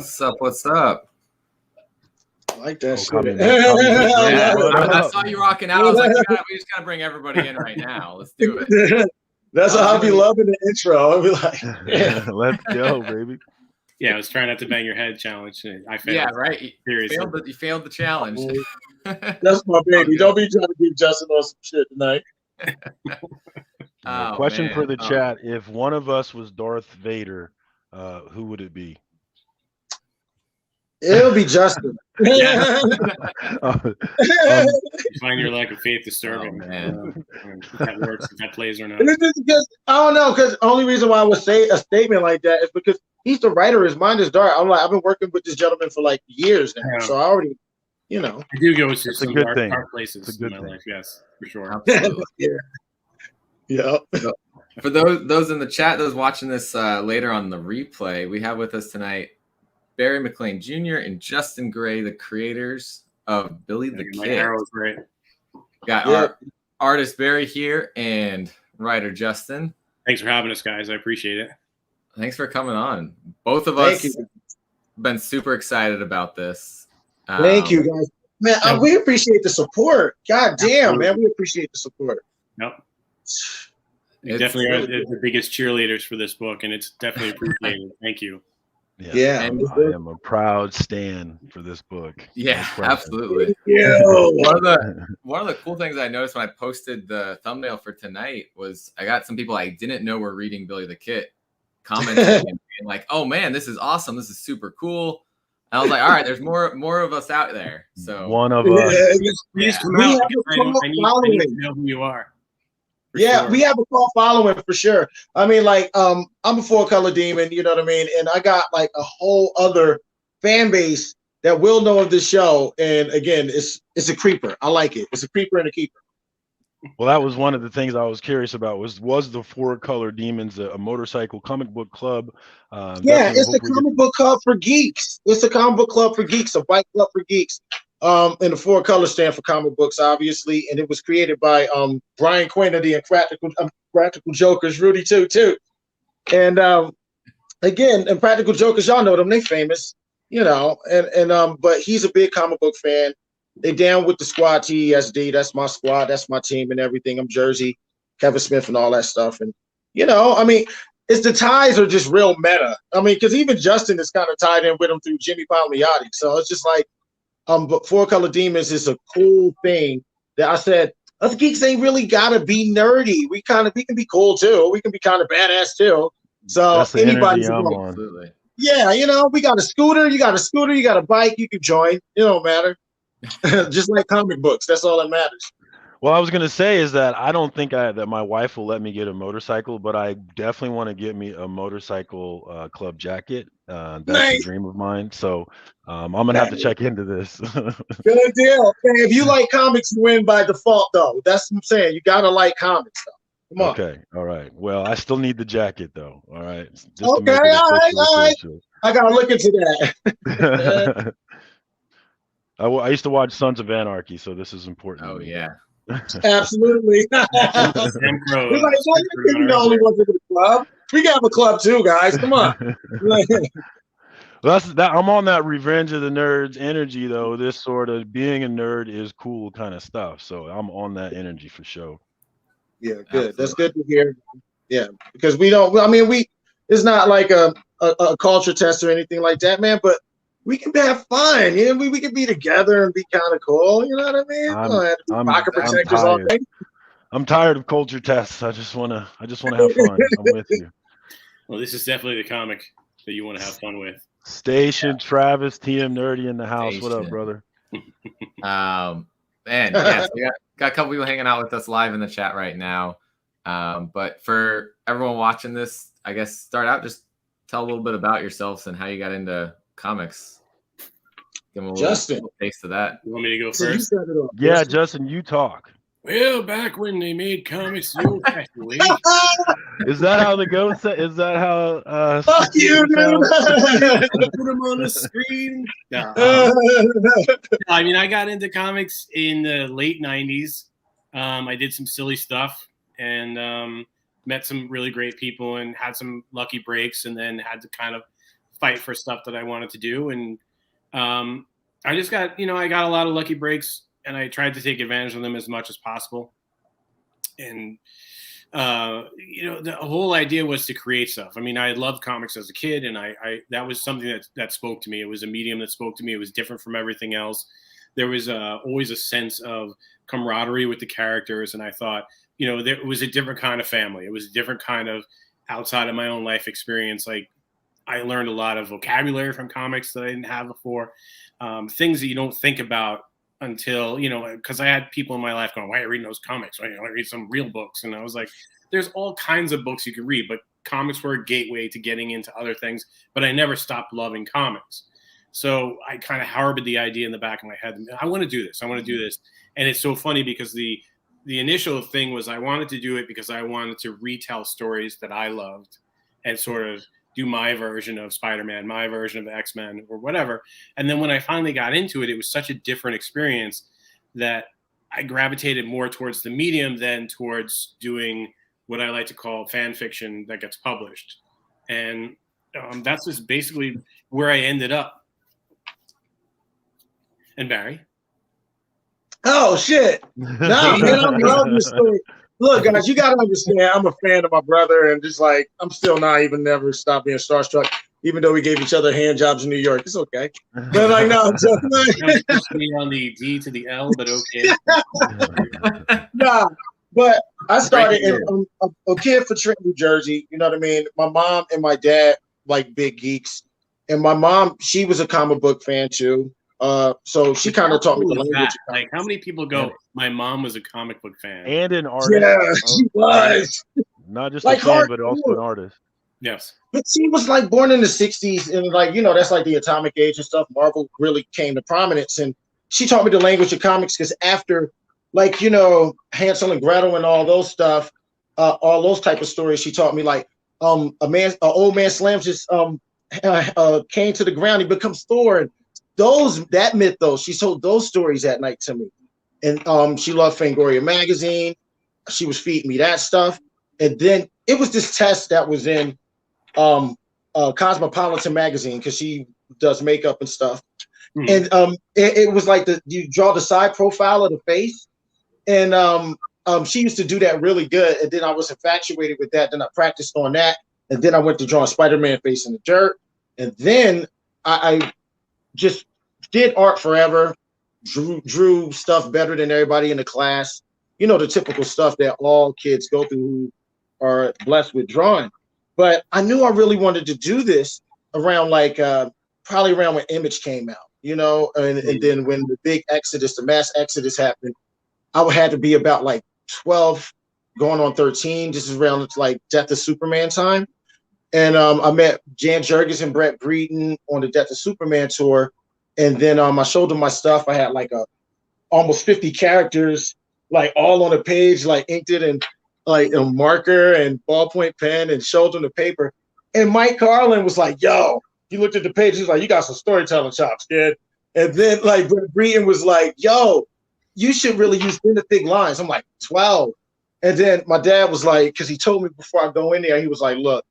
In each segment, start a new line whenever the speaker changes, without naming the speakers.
What's up? What's up?
I like that shit.
I saw you rocking out. I was like, we just gotta bring everybody in right now. Let's do it.
That's how I'll be loving the intro. I'll be like,
let's go, baby.
Yeah, I was trying not to bang your head challenge. I failed.
Yeah, right.
Seriously.
You failed the challenge.
That's my baby. Don't be trying to give Justin on some shit tonight.
Question for the chat: if one of us was Darth Vader, who would it be?
It'll be Justin.
You find your lack of faith disturbing. Man. If that works, if that plays or not.
Because, I don't know, because the only reason why I would say a statement like that is because he's the writer. His mind is dark. I'm like, I've been working with this gentleman for like years now, so I already, I
do go to some dark places in my life. Yes, for sure.
Yeah.
For those in the chat, those watching this later on the replay, we have with us tonight Barry McClain Jr. and Justin Gray, the creators of Billy the Kid.
Arrows, right?
Got our artist Barry here and writer Justin.
Thanks for having us, guys. I appreciate it.
Thanks for coming on. Both of us been super excited about this.
Thank you, guys. Man, we appreciate the support. God damn, man, we appreciate the support.
Yep. You definitely are the biggest cheerleaders for this book, and it's definitely appreciated. Thank you.
Yeah, and I am a proud stan for this book.
Yeah, absolutely. One of the cool things I noticed when I posted the thumbnail for tonight was I got some people I didn't know were reading Billy the Kid commenting and being like, "Oh man, this is awesome! This is super cool." And I was like, "All right, there's more of us out there." So
one of us.
Please come out. I need to know who you are.
Sure. We have a call following for sure. I mean, like, I'm a four-color demon, you know what I mean? And I got like a whole other fan base that will know of this show. And again, it's a creeper. I like it. It's a creeper and a keeper.
Well, that was one of the things I was curious about was the Four Color Demons a motorcycle comic book club?
It's a comic book club for geeks. It's a comic book club for geeks, a bike club for geeks. And the Four Colors stand for comic books, obviously, and it was created by Brian Quinity and Practical Jokers, Rudy too. And again, and Practical Jokers, y'all know them, they famous, but he's a big comic book fan. They down with the squad TESD. That's my squad, that's my team and everything. I'm Jersey, Kevin Smith and all that stuff. And I mean, it's the ties are just real meta. I mean, because even Justin is kind of tied in with him through Jimmy Palmiotti. So it's just like, but Four Color Demons is a cool thing that I said, us geeks ain't really gotta be nerdy. We can be cool too. We can be kind of badass too. So anybody's
absolutely.
Yeah, we got a scooter, you got a bike, you can join. It don't matter. Just like comic books, that's all that matters.
Well, I was gonna say is that I don't think that my wife will let me get a motorcycle, but I definitely want to get me a motorcycle club jacket. That's a dream of mine. So I'm gonna have to check into this.
Good deal. Okay, if you like comics, you win by default, though. That's what I'm saying. You gotta like comics, though. Come on.
Okay. All right. Well, I still need the jacket, though. All right.
Okay. All right. I gotta look into that.
I used to watch Sons of Anarchy, so this is important.
Oh yeah.
Absolutely. We're like, you're the only ones in the club. We got a club too, guys. Come on.
I'm on that Revenge of the Nerds energy, though. This sort of being a nerd is cool kind of stuff. So I'm on that energy for sure.
Yeah, good. Absolutely. That's good to hear. Yeah, because it's not like a culture test or anything like that, man. But we can have fun. We can be together and be kind of cool. You know what I mean? Pocket protectors all day.
I'm tired of culture tests. I just wanna have fun. I'm with you.
Well, this is definitely the comic that you want to have fun with.
Station Travis, TM Nerdy in the house. What up, brother?
Man, yes, we got a couple people hanging out with us live in the chat right now. But for everyone watching this, I guess start out, just tell a little bit about yourselves and how you got into comics. Give them a little taste of that.
You want me to go first?
Yeah, Justin, you talk.
Well, back when they made comics the old-fashioned way.
Is that how the ghost? Is that how?
Fuck you, dude!
Put them on the screen. No. I mean, I got into comics in the late '90s. I did some silly stuff and met some really great people and had some lucky breaks, and then had to kind of fight for stuff that I wanted to do. And I just got, I got a lot of lucky breaks, and I tried to take advantage of them as much as possible. And, the whole idea was to create stuff. I mean, I loved comics as a kid, and I that was something that spoke to me. It was a medium that spoke to me. It was different from everything else. There was always a sense of camaraderie with the characters. And I thought, there was a different kind of family. It was a different kind of outside of my own life experience. Like, I learned a lot of vocabulary from comics that I didn't have before, things that you don't think about until, because I had people in my life going, why are you reading those comics? Why don't you read some real books? And I was like, there's all kinds of books you can read, but comics were a gateway to getting into other things. But I never stopped loving comics. So I kind of harbored the idea in the back of my head. I want to do this. I want to do this. And it's so funny because the initial thing was I wanted to do it because I wanted to retell stories that I loved and sort of do my version of Spider-Man, my version of X-Men or whatever. And then when I finally got into it, it was such a different experience that I gravitated more towards the medium than towards doing what I like to call fan fiction that gets published. And that's just basically where I ended up. And Barry?
Oh, shit. No, man, I love this story. Look, guys, you got to understand, I'm a fan of my brother, and just like, I'm still not even never stopped being starstruck, even though we gave each other hand jobs in New York. It's okay. But like, no, just like,
on the D to the L, but okay.
Nah, but I started in a kid for Trenton, New Jersey. You know what I mean? My mom and my dad, like big geeks. And my mom, she was a comic book fan too. So she kind of taught me the language.
Like, how many people go, my mom was a comic book fan?
And an artist.
Yeah, she was.
Not just like a fan, but also an artist.
Yes.
But she was like born in the 60s, and like, that's like the atomic age and stuff. Marvel really came to prominence. And she taught me the language of comics because after, like, Hansel and Gretel and all those stuff, all those type of stories, she taught me like an old man slams his cane to the ground, he becomes Thor. And that mythos, she told those stories at night to me. And she loved Fangoria magazine. She was feeding me that stuff. And then it was this test that was in Cosmopolitan magazine, because she does makeup and stuff. And it was like you draw the side profile of the face. And she used to do that really good. And then I was infatuated with that. Then I practiced on that. And then I went to drawing Spider-Man face in the dirt. And then I just did art forever, drew stuff better than everybody in the class. The typical stuff that all kids go through who are blessed with drawing. But I knew I really wanted to do this around like probably around when Image came out, and then when the big exodus, the mass exodus happened, I had to be about like 12 going on 13. This is around like Death of Superman time. And I met Jan Jurgens and Brett Breeden on the Death of Superman tour. And then I showed them my stuff. I had like almost 50 characters, like all on a page, like inked it and like a marker and ballpoint pen, and showed them the paper. And Mike Carlin was like, yo, he looked at the page. He was like, you got some storytelling chops, kid. And then like Brett Breeden was like, yo, you should really use the thick lines. I'm like, 12. And then my dad was like, because he told me before I go in there, he was like, look,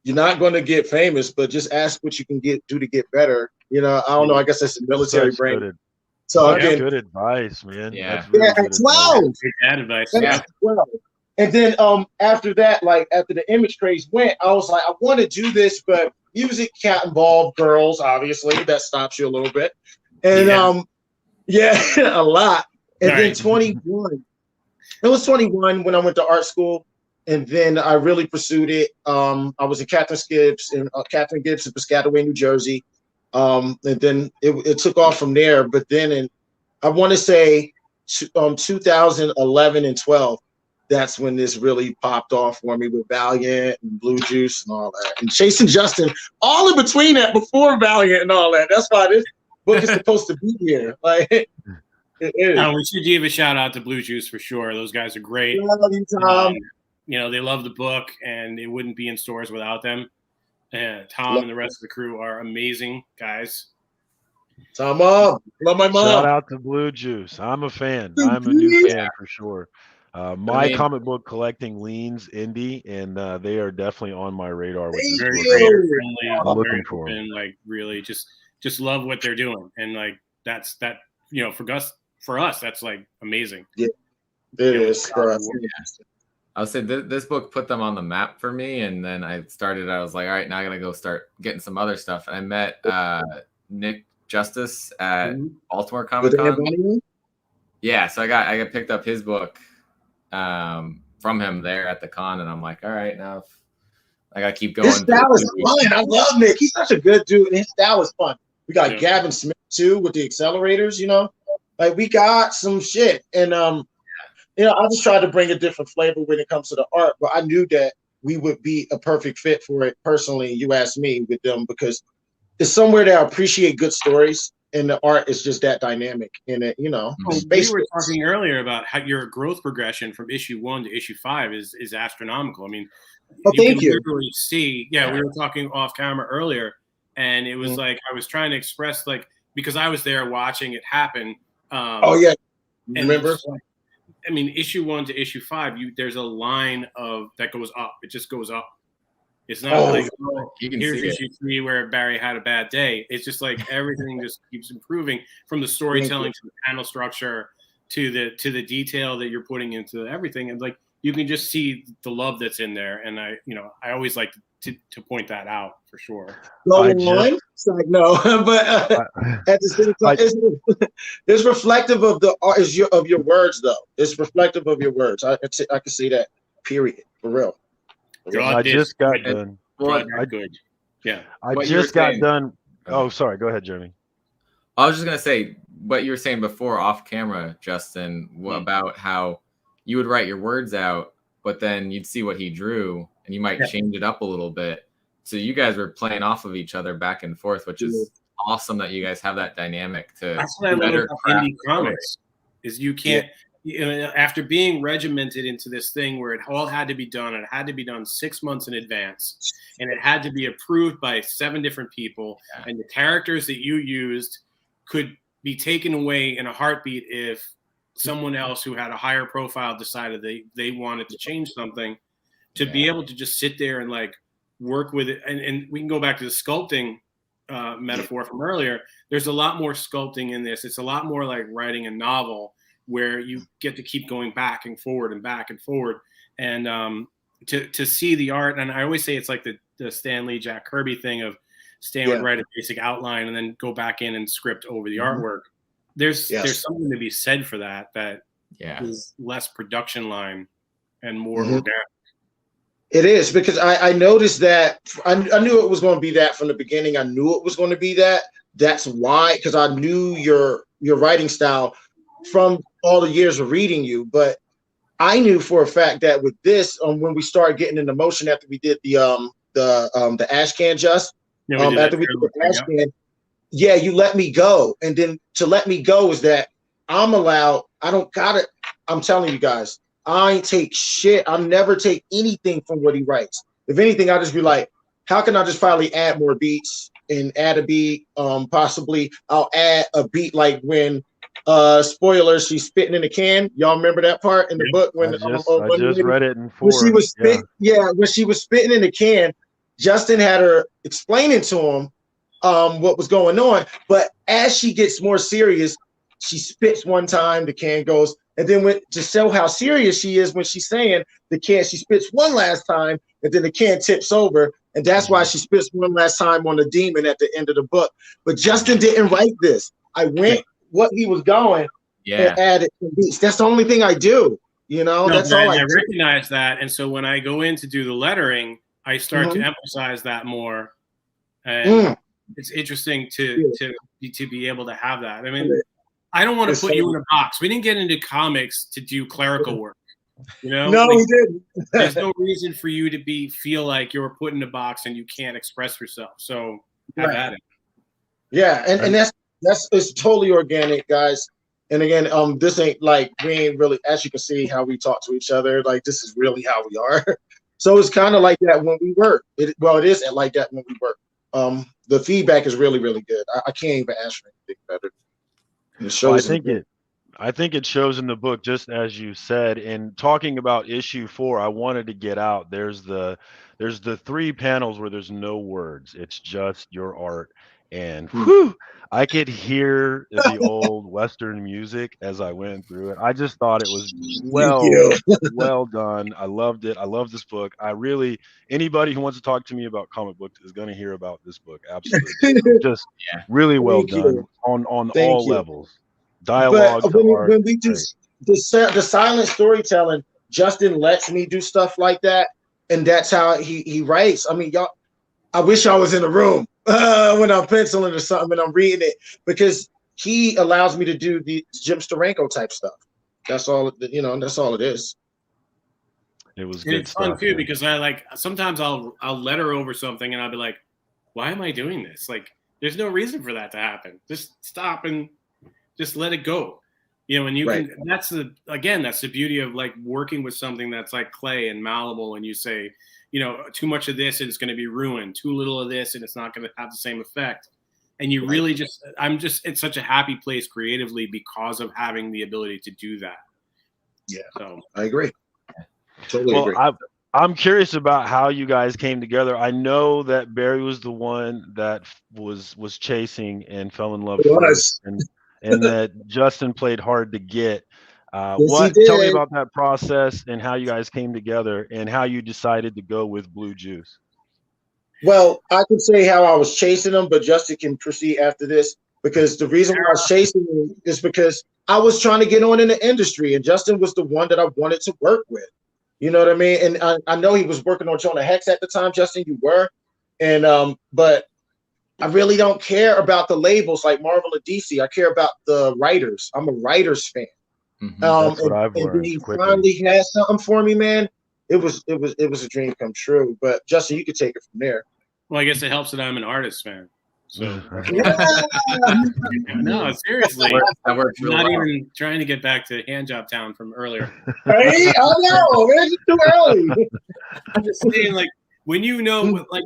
you're not going to get famous, but just ask what you can do to get better. I don't know. I guess that's the military brain.
Good.
So
that's good advice, man.
Yeah,
that's really
at 12.
Bad advice.
Yeah. 12. And then after that, like after the Image craze went, I was like, I want to do this, but music can't involve girls. Obviously, that stops you a little bit. And a lot. And then 21. It was 21 when I went to art school. And then I really pursued it. I was at Catherine Gibbs in Piscataway, New Jersey. And then it took off from there. But then I want to say 2011 and 12, that's when this really popped off for me with Valiant and Blue Juice and all that. And Chasing Justin, all in between that, before Valiant and all that. That's why this book is supposed to be here. Like, it is.
We should give a shout out to Blue Juice for sure. Those guys are great.
I love you, Tom.
They love the book, and it wouldn't be in stores without them. And Tom and the rest of the crew are amazing guys.
Tom up. Love my mom.
Shout out to Blue Juice. I'm a fan. I'm a new fan for sure. My comic book collecting leans indie, and they are definitely on my radar. Which is
very friendly.
I'm looking for them.
Like really, just love what they're doing, and like that's that. You know, for us, that's like amazing.
Yeah, it is for us.
I'll say this book put them on the map for me, and then I was like, all right, now I gotta go start getting some other stuff. And I met Nick Justice at Baltimore Comic Con. Yeah, so I got picked up his book from him there at the con, and I'm like, all right, now I gotta keep going.
His style is fun. I love Nick. He's such a good dude, and his style is fun. We got Gavin Smith too with the accelerators, you know. Like we got some shit. And you know, I just tried to bring a different flavor when it comes to the art, but I knew that we would be a perfect fit for it personally. You asked me with them because it's somewhere that I appreciate good stories, and the art is just that dynamic in it, you know.
We were talking earlier about how your growth progression from issue 1 to issue 5 is astronomical. I mean, you can literally see, we were talking off camera earlier, and it was like I was trying to express, like, because I was there watching it happen.
Remember?
I mean, issue 1 to issue 5, there's a line that goes up. It just goes up. It's not like here's issue 3 where Barry had a bad day. It's just like everything just keeps improving, from the storytelling to the panel structure to the detail that you're putting into everything, and like you can just see the love that's in there. And I always like to point that out for sure.
It's like no, but at the same time, it's reflective of the art of your words, though. It's reflective of your words. I can see that. Period. For real.
I just got done.
Good. Yeah.
I just got done. Oh, sorry. Go ahead, Jeremy.
I was just gonna say what you were saying before off camera, Justin, about how you would write your words out, but then you'd see what he drew, and you might change it up a little bit. So you guys were playing off of each other back and forth, which is awesome that you guys have that dynamic to.
That's what I love about indie comics is you can't. You know, after being regimented into this thing where it all had to be done, it had to be done 6 months in advance, and it had to be approved by 7 different people, and the characters that you used could be taken away in a heartbeat if someone else who had a higher profile decided they wanted to change something. To be able to just sit there and like work with it, and we can go back to the sculpting metaphor from earlier. There's a lot more sculpting in this. It's a lot more like writing a novel, where you get to keep going back and forward and back and forward, and to see the art. And I always say it's like the Stan Lee, Jack Kirby thing of Stan would write a basic outline and then go back in and script over the artwork. There's something to be said for that is less production line and more organic.
It is, because I noticed that I knew it was going to be that from the beginning. I knew it was going to be that. That's why, because I knew your writing style from all the years of reading you. But I knew for a fact that with this, when we started getting into motion after we did the ash can after we did the ash can, you let me go. And then to let me go is that I'm allowed. I don't got it. I'm telling you guys, I ain't take shit. I'll never take anything from what he writes. If anything, I'll just be like, how can I just finally add more beats and add a beat? Possibly I'll add a beat like when spoilers, she's spitting in a can. Y'all remember that part in the book when
I just read it in 4.
When she was when she was spitting in the can, Justin had her explaining to him what was going on. But as she gets more serious, she spits one time, the can goes, and then to show how serious she is when she's saying the can, she spits one last time, and then the can tips over, and that's why she spits one last time on the demon at the end of the book. But Justin didn't write this. I went what he was going and added some beats. That's the only thing I do. You know, that's all I
recognize that. And so when I go in to do the lettering, I start to emphasize that more. And it's interesting to be able to have that. I mean, I don't want to put you in a box. We didn't get into comics to do clerical work. You know?
No, we didn't.
There's no reason for you to feel like you're put in a box and you can't express yourself. So have at it.
Yeah, and it's totally organic, guys. And again, this ain't like, we ain't really, as you can see how we talk to each other, like this is really how we are. So it's kind of like that when we work. It is like that when we work. The feedback is really, really good. I can't even ask for anything better.
I think I think it shows in the book, just as you said. And talking about issue 4, I wanted to get out. There's the 3 panels where there's no words. It's just your art. And whew, I could hear the old Western music as I went through it. I just thought it was well done. I loved it. I love this book. Anybody who wants to talk to me about comic books is going to hear about this book. Absolutely. Just really well done on all levels. Dialogue.
But when we do the silent storytelling, Justin lets me do stuff like that, and that's how he writes. I mean, y'all, I wish I was in the room when I'm penciling or something and I'm reading it, because he allows me to do the Jim Steranko type stuff. That's all, that's all it is.
It was good
stuff. It's fun too, because sometimes I'll letter over something and I'll be like, why am I doing this? Like, there's no reason for that to happen. Just stop and just let it go, and you can. That's the beauty of like working with something that's like clay and malleable, and you say, too much of this and it's going to be ruined, too little of this and it's not going to have the same effect. And you really it's such a happy place creatively because of having the ability to do that.
Yeah, so I agree. Totally agree.
I'm curious about how you guys came together. I know that Barry was the one that was chasing and fell in love first, and that Justin played hard to get. Tell me about that process and how you guys came together and how you decided to go with Blue Juice.
Well, I can say how I was chasing him, but Justin can proceed after this, because the reason why I was chasing him is because I was trying to get on in the industry, and Justin was the one that I wanted to work with. You know what I mean? And I know he was working on Jonah Hex at the time, Justin, you were. And but I really don't care about the labels like Marvel or DC. I care about the writers. I'm a writer's fan.
That's what I've learned.
And he finally had something for me, man. It was a dream come true. But Justin, you could take it from there.
Well, I guess it helps that I'm an artist fan. So no, seriously, that works really well. Even trying to get back to Handjob Town from earlier.
Hey, I know, it's too early.
I'm just saying, like, when like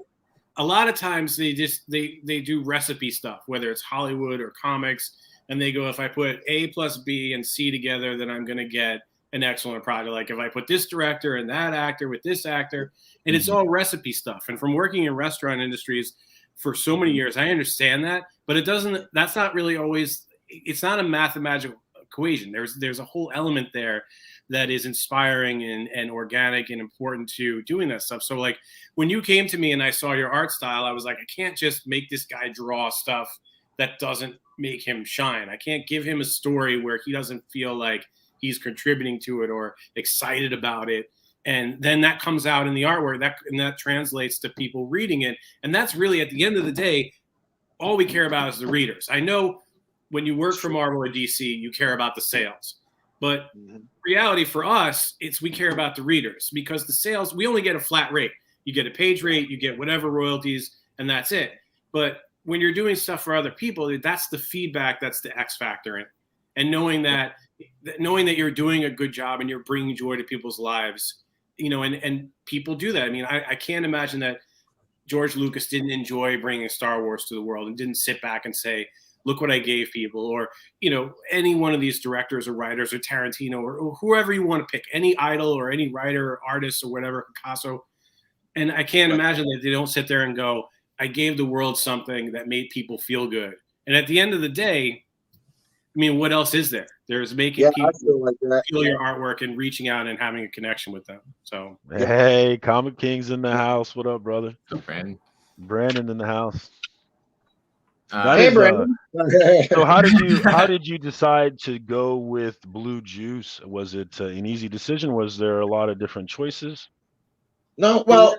a lot of times they do recipe stuff, whether it's Hollywood or comics, and they go, if I put A plus B and C together, then I'm going to get an excellent product. Like if I put this director and that actor with this actor, and it's all recipe stuff. And from working in restaurant industries for so many years, I understand that, but that's not really always, it's not a mathematical equation. There's a whole element there that is inspiring and organic and important to doing that stuff. So like when you came to me and I saw your art style, I was like, I can't just make this guy draw stuff that doesn't make him shine. I can't give him a story where he doesn't feel like he's contributing to it or excited about it. And then that comes out in the artwork, and that translates to people reading it. And that's really, at the end of the day, all we care about is the readers. I know when you work for Marvel or DC, you care about the sales. But reality for us, we care about the readers, because the sales, we only get a flat rate. You get a page rate, you get whatever royalties, and that's it. But when you're doing stuff for other people, that's the feedback, that's the X factor in it. And knowing that you're doing a good job and you're bringing joy to people's lives, and people do that. I mean, I can't imagine that George Lucas didn't enjoy bringing Star Wars to the world and didn't sit back and say, look what I gave people, or, any one of these directors or writers, or Tarantino, or whoever you want to pick, any idol or any writer or artist or whatever, Picasso. And I can't imagine that they don't sit there and go, I gave the world something that made people feel good. And at the end of the day, I mean, what else is there? There's making people feel your artwork and reaching out and having a connection with them. So,
hey, Comic King's in the house. What up, brother?
Brandon.
Brandon in the house.
Hey, Brandon.
So how did you decide to go with Blue Juice? Was it an easy decision? Was there a lot of different choices?
No, well,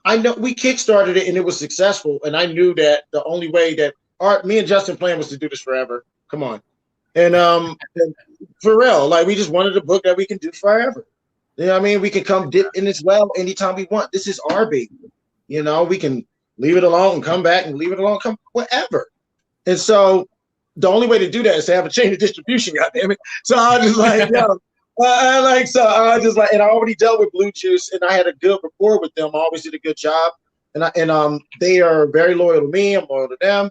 I know we kickstarted it and it was successful, and I knew that the only way that me and Justin plan was to do this forever. Come on. And for real, like, we just wanted a book that we can do forever. You know what I mean? We can come dip in this well anytime we want. This is our baby. We can leave it alone, come back and leave it alone, come whatever. And so the only way to do that is to have a chain of distribution, goddammit. So I was just like, and I already dealt with Blue Juice and I had a good rapport with them. I always did a good job. And they are very loyal to me. I'm loyal to them.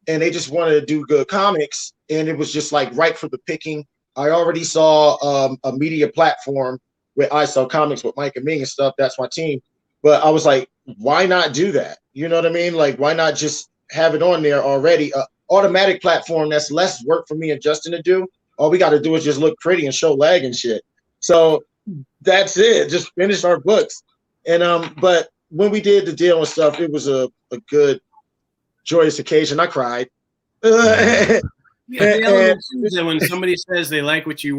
And they just wanted to do good comics. And it was just like right for the picking. I already saw a media platform where I sell comics with Mike and Ming and stuff. That's my team. But I was like, why not do that? You know what I mean? Like, why not just have it on there already? Automatic platform that's less work for me and Justin to do. All we got to do is just look pretty and show leg and shit. So that's it. Just finish our books. And but when we did the deal and stuff, it was a good, joyous occasion. I cried.
Yeah, the element is that when somebody says they like what you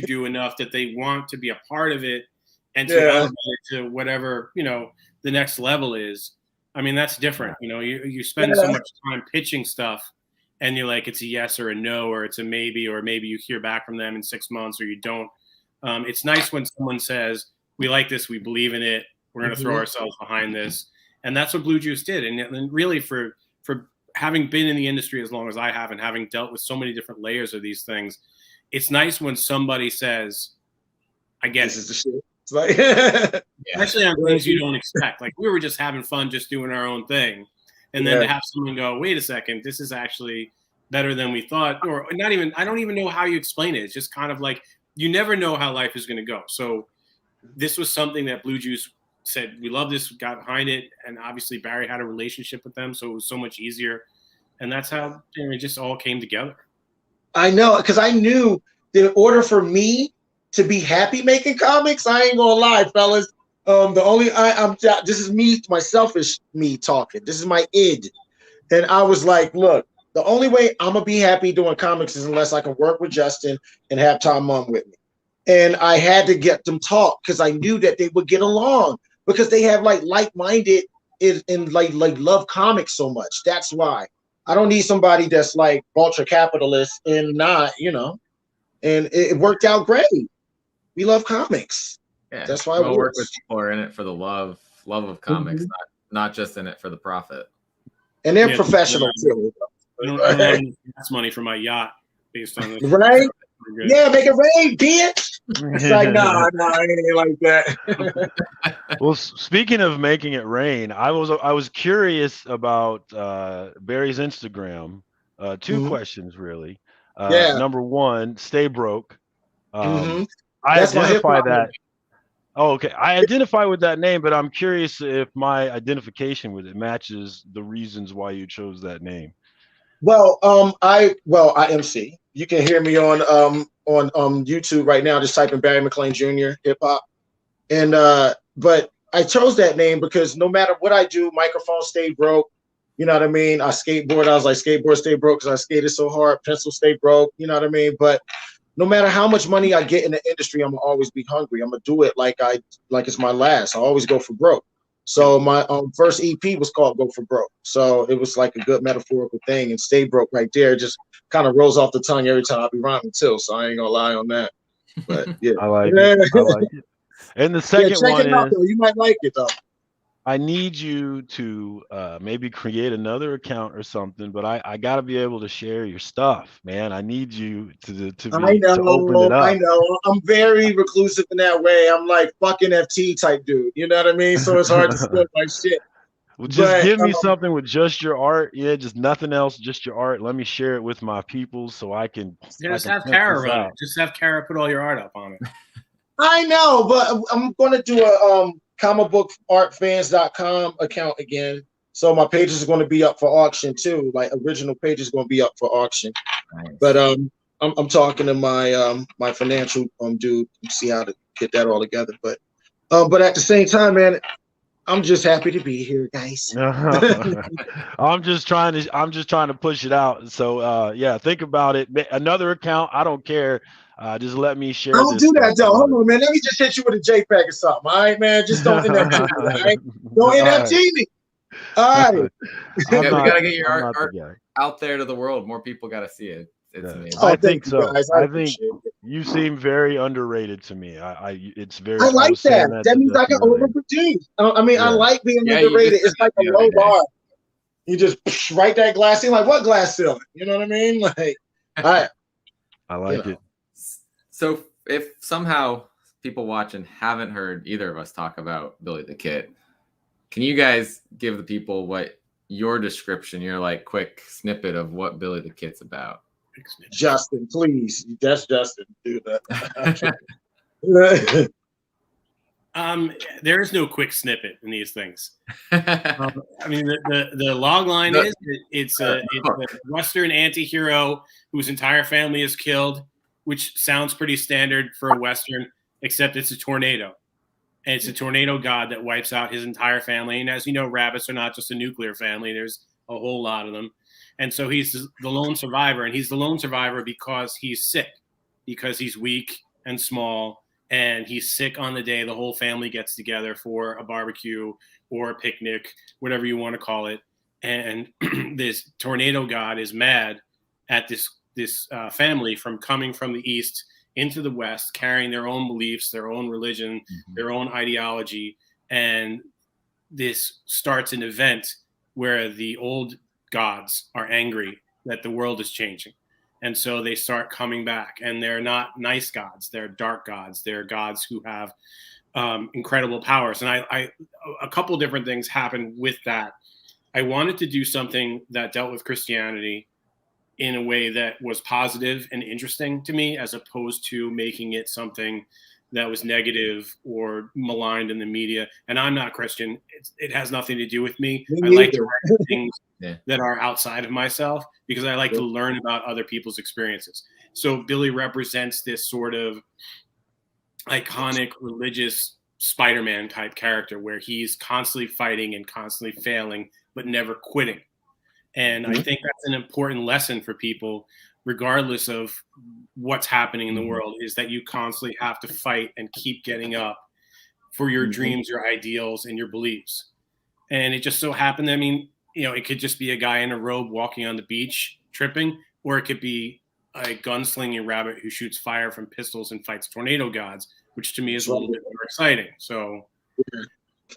do enough that they want to be a part of it and to elevate it to whatever, the next level is. I mean, that's different. You spend so much time pitching stuff and you're like, it's a yes or a no, or it's a maybe, or maybe you hear back from them in 6 months or you don't. It's nice when someone says, we like this, we believe in it, we're going to throw ourselves behind this. And that's what Blue Juice did. And really for having been in the industry as long as I have and having dealt with so many different layers of these things, it's nice when somebody says, I get
this
it.
is the shit. It's like,
especially on things you don't expect. Like we were just having fun, just doing our own thing. And then to have someone go, wait a second, this is actually better than we thought, or not even, I don't even know how you explain it. It's just kind of like, you never know how life is going to go. So this was something that Blue Juice said, we love this, got behind it. And obviously Barry had a relationship with them, so it was so much easier. And that's how it just all came together.
I know, because I knew that in order for me to be happy making comics, I ain't gonna lie, fellas. This is me, my selfish me talking. This is my id. And I was like, look, the only way I'm gonna be happy doing comics is unless I can work with Justin and have Tom Mum with me. And I had to get them talk because I knew that they would get along because they have like-minded and love comics so much. That's why. I don't need somebody that's like ultra capitalist and not, and it worked out great. We love comics.
Yeah,
that's why
we'll work with people who are in it for the love of comics, not just in it for the profit.
And they're professional too.
I don't have gas money for my yacht based on this.
Right? Yeah, make it rain, bitch. It's like, nah, it ain't like that.
Well, speaking of making it rain, I was curious about Barry's Instagram. Two questions really. Number one, stay broke. I identify that. Oh, okay. I identify with that name, but I'm curious if my identification with it matches the reasons why you chose that name.
Well, I MC. You can hear me on YouTube right now. Just type in Barry McClain Jr. hip hop, and but I chose that name because no matter what I do, microphone stay broke. You know what I mean? I skateboard. I was like, skateboard stay broke because I skated so hard. Pencil stay broke. You know what I mean? But no matter how much money I get in the industry, I'm gonna always be hungry. I'm gonna do it like it's my last. I always go for broke. So my first EP was called Go For Broke. So it was like a good metaphorical thing, and stay broke right there just kind of rolls off the tongue every time I be rhyming too. So I ain't gonna lie on that. But yeah.
I like it. And the second one
check it out, though. You might like it though.
I need you to maybe create another account or something, but I got to be able to share your stuff, man. I need you to open it up.
I know. I'm very reclusive in that way. I'm like fucking FT type dude. You know what I mean? So it's hard to steal my shit.
Well, just give me something with just your art. Yeah, just nothing else, just your art. Let me share it with my people so I can.
Just have Kara run it. Just have Kara put all your art up on it.
I know, but I'm going to do a comicbookartfans.com account again. So my pages are going to be up for auction too. Like original pages going to be up for auction. Nice. But I'm talking to my my financial dude to see how to get that all together. But at the same time, man, I'm just happy to be here, guys.
I'm just trying to push it out. So yeah, think about it. Another account, I don't care. Just let me share.
I don't do that though. Hold on, man. Let me just hit you with a JPEG or something. All right, man. Just don't NFT me. All right? Don't NFT me. All right.
We gotta get your art out there to the world. More people gotta see it. It's amazing.
I think so. I think you seem very underrated to me. It's very.
I like that. That means I can overproduce. I mean, I like being underrated. It's like a low bar. You just write that glass ceiling. Like what glass ceiling? You know what I mean? Like, all right.
I like it.
So if somehow people watching haven't heard either of us talk about Billy the Kid, can you guys give the people what your description, your like quick snippet of what Billy the Kid's about?
Justin, please. That's Justin. Do that.
There is no quick snippet in these things. I mean, the log line is it's a Western anti-hero whose entire family is killed, which sounds pretty standard for a Western, except it's a tornado. And it's a tornado god that wipes out his entire family. And as you know, rabbits are not just a nuclear family. There's a whole lot of them. And so he's the lone survivor. And he's the lone survivor because he's sick, because he's weak and small. And he's sick on the day the whole family gets together for a barbecue or a picnic, whatever you want to call it. And this tornado god is mad at this family from coming from the east into the West, carrying their own beliefs, their own religion, their own ideology. And this starts an event where the old gods are angry that the world is changing. And so they start coming back, and they're not nice gods. They're dark gods. They're gods who have incredible powers. And a couple different things happened with that. I wanted to do something that dealt with Christianity in a way that was positive and interesting to me, as opposed to making it something that was negative or maligned in the media. And I'm not Christian. It has nothing to do with me. I like to write things that are outside of myself because I like to learn about other people's experiences. So Billy represents this sort of iconic religious Spider-Man type character where he's constantly fighting and constantly failing, but never quitting. And I think that's an important lesson for people, regardless of what's happening in the world, is that you constantly have to fight and keep getting up for your dreams, your ideals, and your beliefs. And it just so happened, I mean, you know, it could just be a guy in a robe walking on the beach tripping, or it could be a gunslinging rabbit who shoots fire from pistols and fights tornado gods, which to me is a little bit more exciting. So,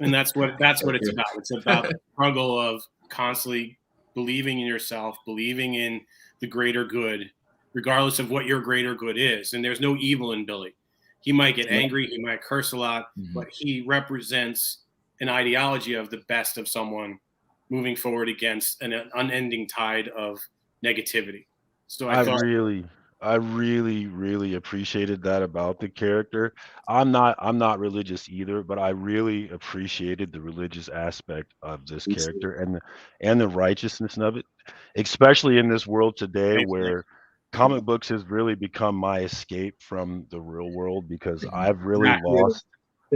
and that's what it's about. It's about the struggle of constantly believing in yourself, believing in the greater good, regardless of what your greater good is. And there's no evil in Billy. He might get angry, he might curse a lot, but he represents an ideology of the best of someone moving forward against an unending tide of negativity. So I
really appreciated that about the character. I'm not religious either, but I really appreciated the religious aspect of this character and the righteousness of it, especially in this world today where comic books has really become my escape from the real world, because I've really lost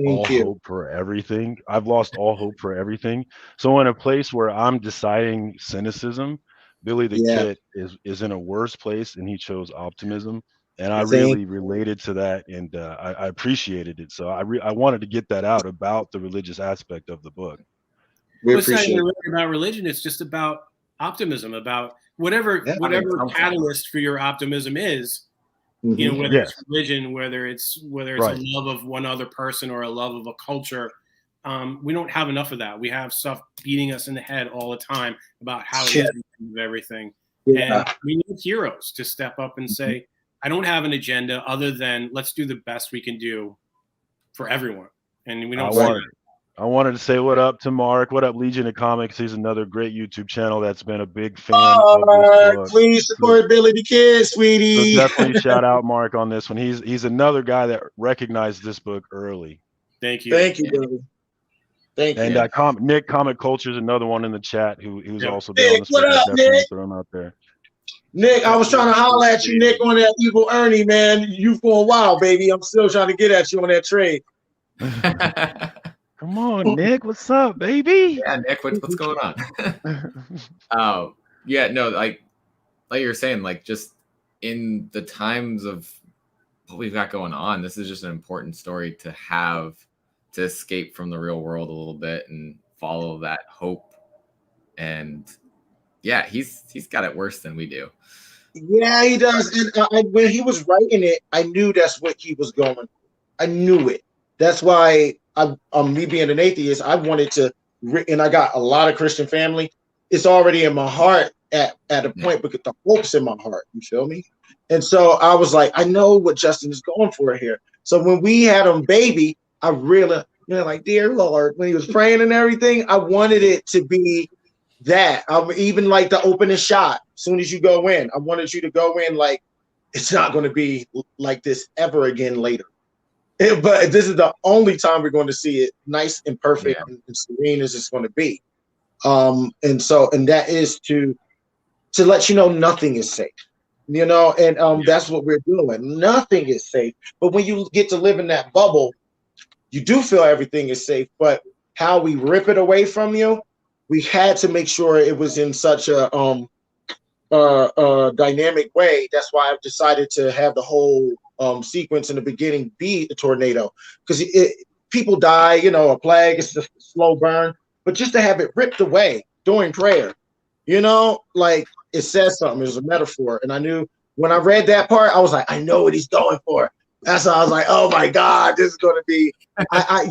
all hope for everything. I've lost all hope for everything. So in a place where I'm deciding cynicism, Billy the Kid is in a worse place, and he chose optimism. And I really related to that, and I appreciated it. So I wanted to get that out about the religious aspect of the book.
It's not even really about religion. It's just about optimism, about whatever catalyst for your optimism is. You know, whether it's religion, whether it's a love of one other person or a love of a culture. We don't have enough of that. We have stuff beating us in the head all the time about how it is of everything. And we need heroes to step up and say, I don't have an agenda other than let's do the best we can do for everyone. And we don't
I wanted to say what up to Mark. What up, Legion of Comics? He's another great YouTube channel that's been a big fan of this book.
Please support Billy the Kid, sweetie.
So definitely shout out Mark on this one. He's another guy that recognized this book early.
Thank you.
Thank you, Billy. Thank you.
And Nick Comic Culture is another one in the chat who's also been on this
book. What up, Nick?
Throw him out there.
Nick, I was trying to holler at you, Nick, on that Evil Ernie, man. You've gone wild, baby. I'm still trying to get at you on that trade.
Come on, Nick. What's up, baby?
Yeah, Nick, what's going on? Like you're saying, like just in the times of what we've got going on, this is just an important story to have, to escape from the real world a little bit and follow that hope. And yeah, he's got it worse than we do.
Yeah, he does. And when he was writing it, I knew that's what he was going. I knew it. That's why me being an atheist, I wanted to, and I got a lot of Christian family. It's already in my heart at a point because the hope's in my heart. You feel me? And so I was like, I know what Justin is going for here. So when we had him baby, I really, like, dear Lord, when he was praying and everything, I wanted it to be that. Even like the opening shot, as soon as you go in, I wanted you to go in like it's not going to be like this ever again later. But this is the only time we're going to see it nice and perfect and serene as it's going to be. And that is to let you know nothing is safe. You know, and that's what we're doing. Nothing is safe. But when you get to live in that bubble, you do feel everything is safe. But how we rip it away from you, we had to make sure it was in such a dynamic way. That's why I've decided to have the whole sequence in the beginning be a tornado, because people die. You know, a plague is a slow burn, but just to have it ripped away during prayer, you know, like. It says something. It was a metaphor. And I knew when I read that part, I was like, I know what he's going for. That's why I was like, oh my God, this is going to be,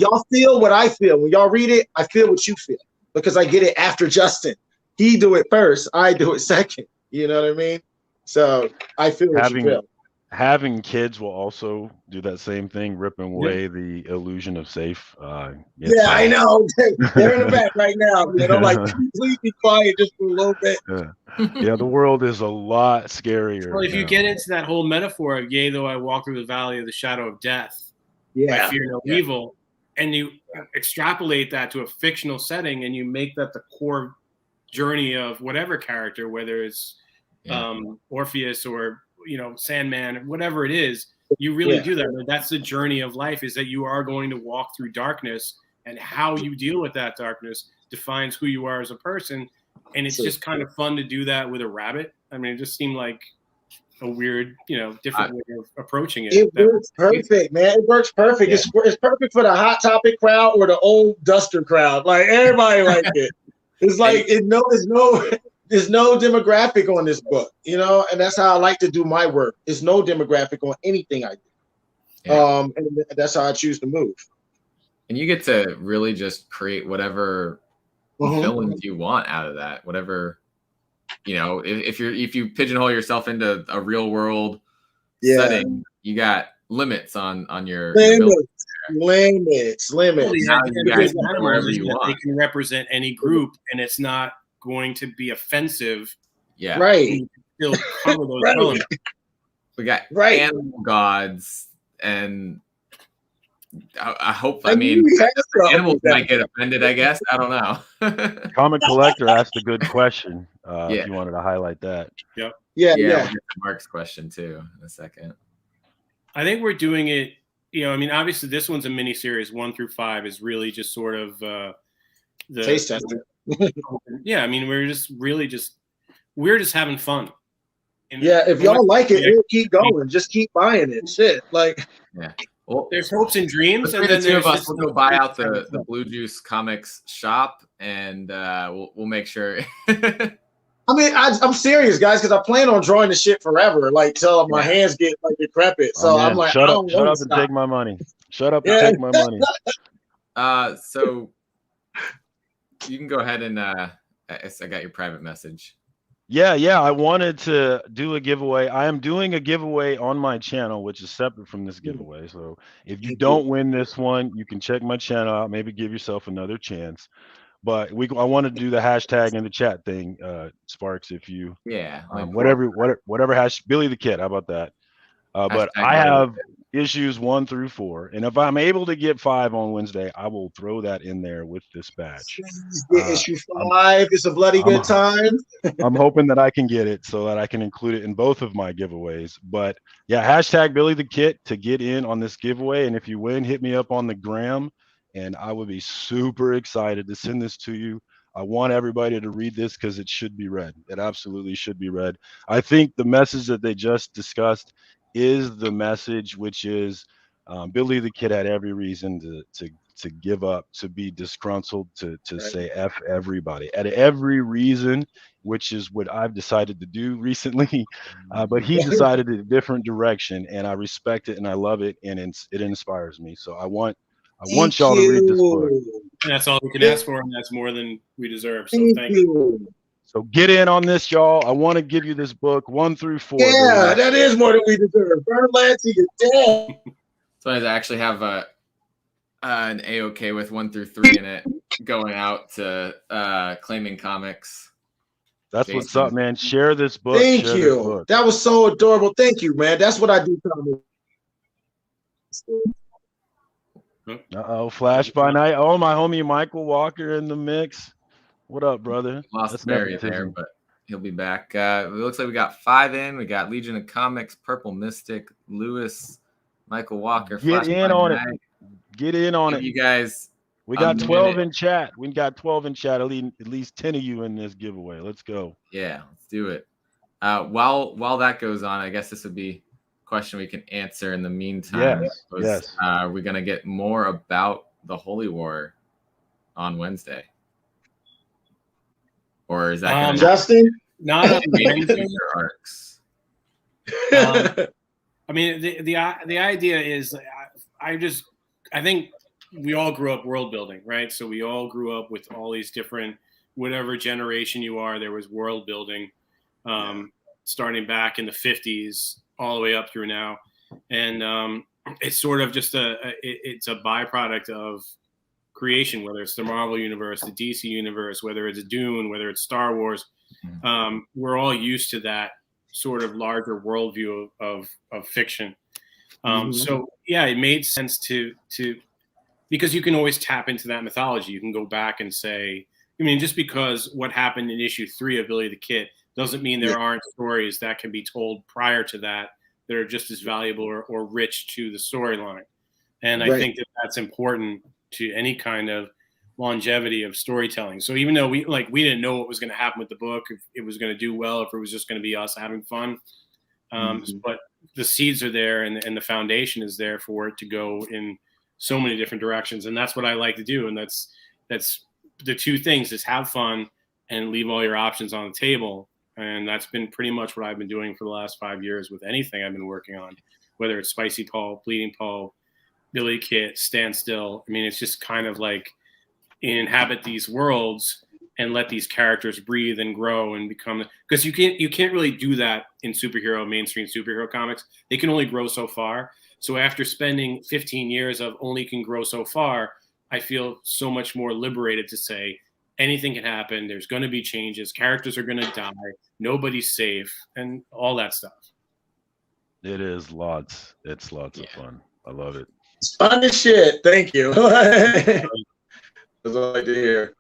y'all feel what I feel. When y'all read it, I feel what you feel because I get it after Justin. He do it first. I do it second. You know what I mean? So I feel what you feel.
Having kids will also do that same thing, ripping away the illusion of safe.
I know. They're in the back right now. Man. I'm like, please be quiet just for a little bit.
Yeah, the world is a lot scarier.
Well, if you get into that whole metaphor of, yea, though I walk through the valley of the shadow of death, I fear no evil, and you extrapolate that to a fictional setting and you make that the core journey of whatever character, whether it's Orpheus or Sandman, whatever it is, you really do that. That's the journey of life, is that you are going to walk through darkness, and how you deal with that darkness defines who you are as a person. And it's just kind of fun to do that with a rabbit. I mean, it just seemed like a weird, different way of approaching it.
It works perfect, man. It works perfect. Yeah. It's perfect for the Hot Topic crowd or the old Duster crowd. Like everybody liked it. It's like there's no demographic on this book, and that's how I like to do my work. There's no demographic on anything I do. Yeah. And that's how I choose to move.
And you get to really just create whatever villains you want out of that. Whatever, if you pigeonhole yourself into a real world setting, you got limits on your limits.
Well, you guys can wherever you want. They can represent any group, and it's not going to be offensive.
Yeah.
Right.
Still cover those elements.
We got animal gods, and I hope. I mean, animals might get offended. I guess I don't know.
Comic Collector asked a good question. If you wanted to highlight that.
Yep.
Yeah.
We'll get to Mark's question too in a second.
I think we're doing it. Obviously, this one's a mini series. 1 through 5 is really just sort of the
taste testing.
Yeah, I mean, we're just having fun.
If y'all like it, we'll keep going. Just keep buying it. Shit, like
Well,
there's hopes and dreams, and
then the two of us will go buy out the Blue Juice Comics shop, and we'll make sure.
I mean, I'm serious, guys, because I plan on drawing the shit forever, like till my hands get like decrepit. So I'm like,
shut up and take my money. Shut up and take my money.
So you can go ahead and I got your private message.
Yeah. I wanted to do a giveaway. I am doing a giveaway on my channel, which is separate from this giveaway. So if you don't win this one, you can check my channel out. Maybe give yourself another chance. But I wanted to do the hashtag in the chat thing, Sparks. If you whatever hash Billy the Kid. How about that? But I have issues 1 through 4, and if I'm able to get 5 on Wednesday, I will throw that in there with this badge.
Issue 5 is a bloody good time.
I'm hoping that I can get it so that I can include it in both of my giveaways. But yeah, hashtag Billy the Kid to get in on this giveaway, and if you win, hit me up on the gram, and I would be super excited to send this to you. I want everybody to read this because it should be read. It absolutely should be read. I think the message that they just discussed is the message, which is Billy the Kid had every reason to give up, to be disgruntled, to say F everybody, at every reason, which is what I've decided to do recently. But he decided a different direction, and I respect it and I love it, and it inspires me. So I want y'all to read this book.
And that's all we can ask for, and that's more than we deserve. So thank you.
So get in on this, y'all. I want to give you this book 1 through 4.
Yeah, that is more than we deserve. Burn Lancey is dead.
So I actually have an A-OK with 1 through 3 in it. going out to Claiming Comics.
That's what's up, man. Share this book.
Thank you. That was so adorable. Thank you, man. That's what I do.
Uh-oh, Flash by Night. Oh, my homie Michael Walker in the mix. What up, brother?
Lost Barry there, but he'll be back. It looks like we got 5 in. We got Legion of Comics, Purple Mystic, Lewis, Michael Walker.
Get in on it. Get in on it.
You guys.
We got 12 in chat. We got 12 in chat. At least 10 of you in this giveaway. Let's go.
Yeah, let's do it. While that goes on, I guess this would be a question we can answer in the meantime.
Yes.
Are we gonna get more about the Holy War on Wednesday? Or is that
Justin?
Not on Wednesday
arcs.
I mean, the idea is, I think we all grew up world building, right? So we all grew up with all these different, whatever generation you are, there was world building, starting back in the 50s all the way up through now, and it's sort of just it's a byproduct of creation, whether it's the Marvel universe, the DC universe, whether it's Dune, whether it's Star Wars. We're all used to that sort of larger worldview of fiction. So yeah, it made sense to because you can always tap into that mythology. You can go back and say, I mean, just because what happened in issue 3 of Billy the Kid doesn't mean there aren't stories that can be told prior to that are just as valuable or rich to the storyline. And I think that that's important to any kind of longevity of storytelling. So even though we didn't know what was going to happen with the book, if it was going to do well, if it was just going to be us having fun, but the seeds are there and the foundation is there for it to go in so many different directions. And that's what I like to do. And that's the two things, is have fun and leave all your options on the table. And that's been pretty much what I've been doing for the last 5 years with anything I've been working on, whether it's Spicy Paul, Bleeding Paul, Billy Kit, Stand Still. I mean, it's just kind of like inhabit these worlds and let these characters breathe and grow and become, because you can't really do that in mainstream superhero comics. They can only grow so far. So after spending 15 years of only can grow so far, I feel so much more liberated to say anything can happen. There's going to be changes. Characters are going to die. Nobody's safe, and all that stuff.
It is lots. It's lots of fun. I love it.
It's fun as shit. Thank you. That's all I do here.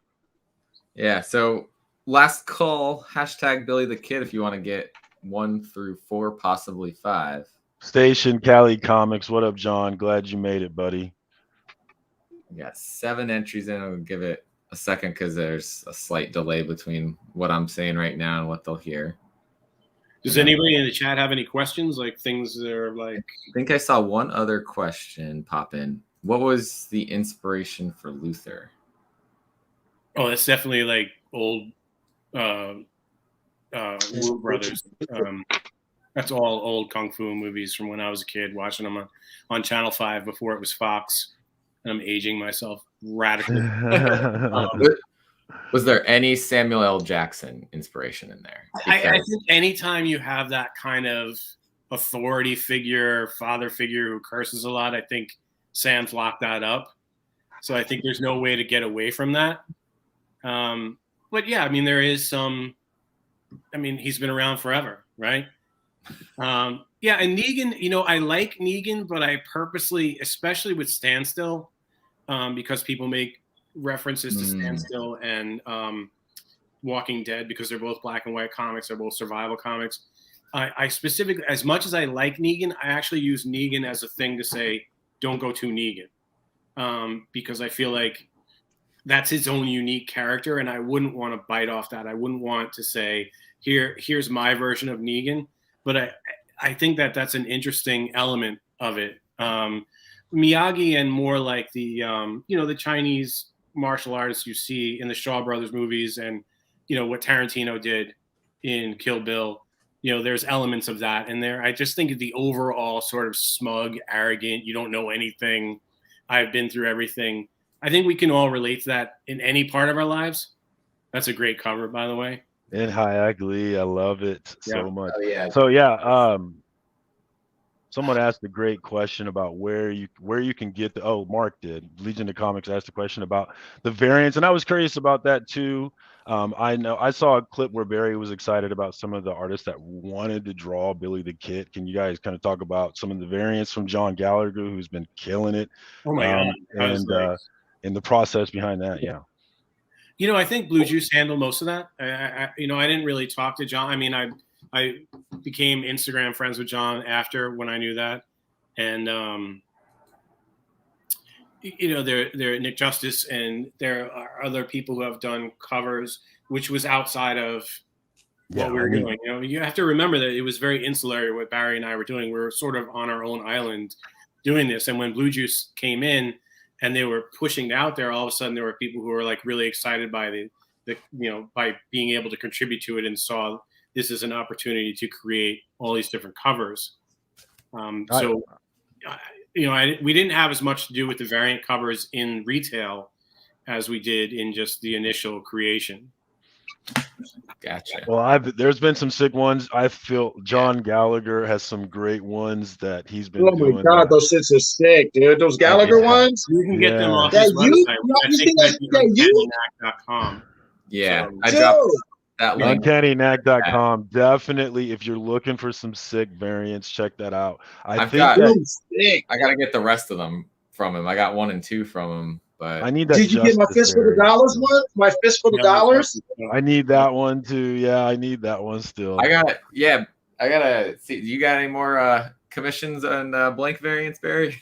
Yeah. So last call, hashtag Billy the Kid if you want to get 1 through 4, possibly 5.
Station Cali Comics. What up, John? Glad you made it, buddy.
We got 7 entries in. I'll give it a second because there's a slight delay between what I'm saying right now and what they'll hear.
Does anybody in the chat have any questions? Like things that are like...
I think I saw one other question pop in. What was the inspiration for Luther?
Oh, that's definitely like old Wu Brothers. That's all old Kung Fu movies from when I was a kid, watching them on Channel 5 before it was Fox. And I'm aging myself radically.
Was there any Samuel L. Jackson inspiration in there?
I think anytime you have that kind of authority figure, father figure who curses a lot, I think Sam's locked that up. So I think there's no way to get away from that. But yeah, I mean, there is some, I mean, he's been around forever, right? Yeah, and Negan, I like Negan, but I purposely, especially with Stand Still, because people make references to Stand Still and Walking Dead, because they're both black and white comics, they're both survival comics. I specifically, as much as I like Negan, I actually use Negan as a thing to say, don't go too Negan, because I feel like that's his own unique character, and I wouldn't want to bite off that. I wouldn't want to say, here's my version of Negan. But I think that's an interesting element of it. Miyagi and more like the the Chinese martial artists you see in the Shaw Brothers movies, and what Tarantino did in Kill Bill. There's elements of that in there. I just think the overall sort of smug, arrogant, you don't know anything, I've been through everything. I think we can all relate to that in any part of our lives. That's a great cover, by the way.
In Hayek Lee, I love it so much.
Oh, yeah.
So yeah, Someone asked a great question about where you can get the. Oh, Mark did. Legion of Comics asked a question about the variants, and I was curious about that too. I know I saw a clip where Barry was excited about some of the artists that wanted to draw Billy the Kid. Can you guys kind of talk about some of the variants from John Gallagher, who's been killing it?
Oh my God.
And the process behind that, yeah.
I think Blue Juice handled most of that. I didn't really talk to John. I mean, I became Instagram friends with John after when I knew that, and there Nick Justice, and there are other people who have done covers, which was outside of what we were doing. You have to remember that it was very insular what Barry and I were doing. We were sort of on our own island doing this, and when Blue Juice came in and they were pushing out there, all of a sudden there were people who were like really excited by by being able to contribute to it and saw this is an opportunity to create all these different covers. We didn't have as much to do with the variant covers in retail as we did in just the initial creation.
Gotcha.
Well, there's been some sick ones. I feel John Gallagher has some great ones that he's been doing.
Oh my God, those shits are sick, dude. Those Gallagher ones.
You can get them off his website. I think that's UncannyKnack.com.
Yeah,
so,
I dropped that link.
UncannyKnack.com. Definitely, if you're looking for some sick variants, check that out. I
got to get the rest of them from him. I got 1 and 2 from him. But
I need that.
Did you get my Fist for the Dollars one? My Fist for the Dollars?
I need that one too. Yeah, I need that one still.
I gotta see. You got any more commissions on blank variants, Barry?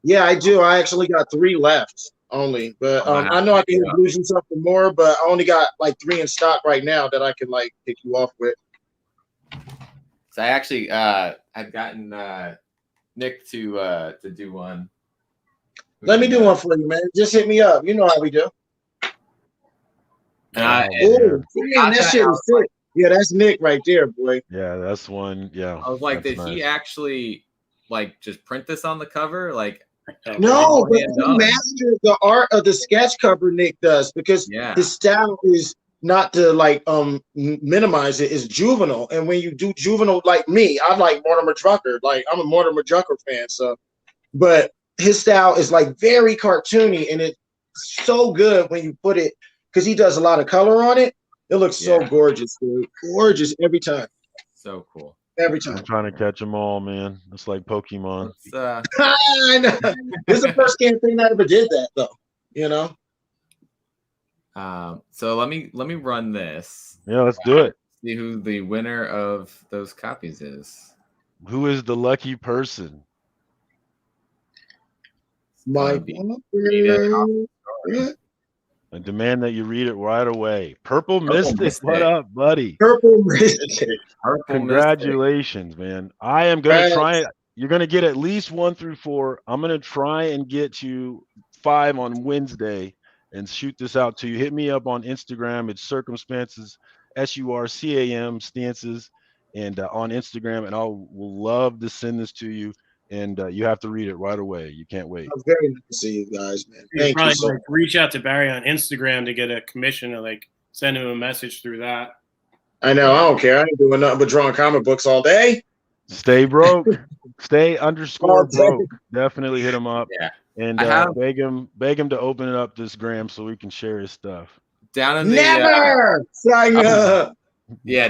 Yeah, I do. I actually got 3 left only. But I know I can lose you something more, but I only got like 3 in stock right now that I can like pick you off with.
So I actually I've gotten Nick to do one.
Let me do one for you, man. Just hit me up. You know how we do. That shit is sick. Yeah, that's Nick right there, boy.
Yeah, that's one. Yeah.
I was like, did he actually like just print this on the cover? Like,
no, but he mastered the art of the sketch cover. Nick does because his style is not to like minimize it. It's juvenile, and when you do juvenile like me, I like Mortimer Drucker. Like I'm a Mortimer Drucker fan. So, but his style is like very cartoony, and it's so good when you put it because he does a lot of color on it. It looks so gorgeous, dude. Gorgeous every time.
So cool.
Every time.
I'm trying to catch them all, man. It's like Pokemon.
I know. This is the first campaign I ever did that, though. You know.
So let me run this.
Yeah, let's do it.
See who the winner of those copies is.
Who is the lucky person?
My
I demand that you read it right away. Purple Mystic, what up, buddy?
Purple Mystic.
Congratulations, man. I am going to try it. You're going to get at least 1 through 4. I'm going to try and get you 5 on Wednesday and shoot this out to you. Hit me up on Instagram. It's Circumstances, SURCAM stances, and on Instagram. And will love to send this to you. And you have to read it right away. You can't wait.
I'm very nice to see you guys, man. Thank you. So
reach out to Barry on Instagram to get a commission, or like send him a message through that.
I know. I don't care. I ain't doing nothing but drawing comic books all day.
Stay broke. Stay _broke. Definitely hit him up.
Yeah.
And beg him to open it up this gram so we can share his stuff.
Down in the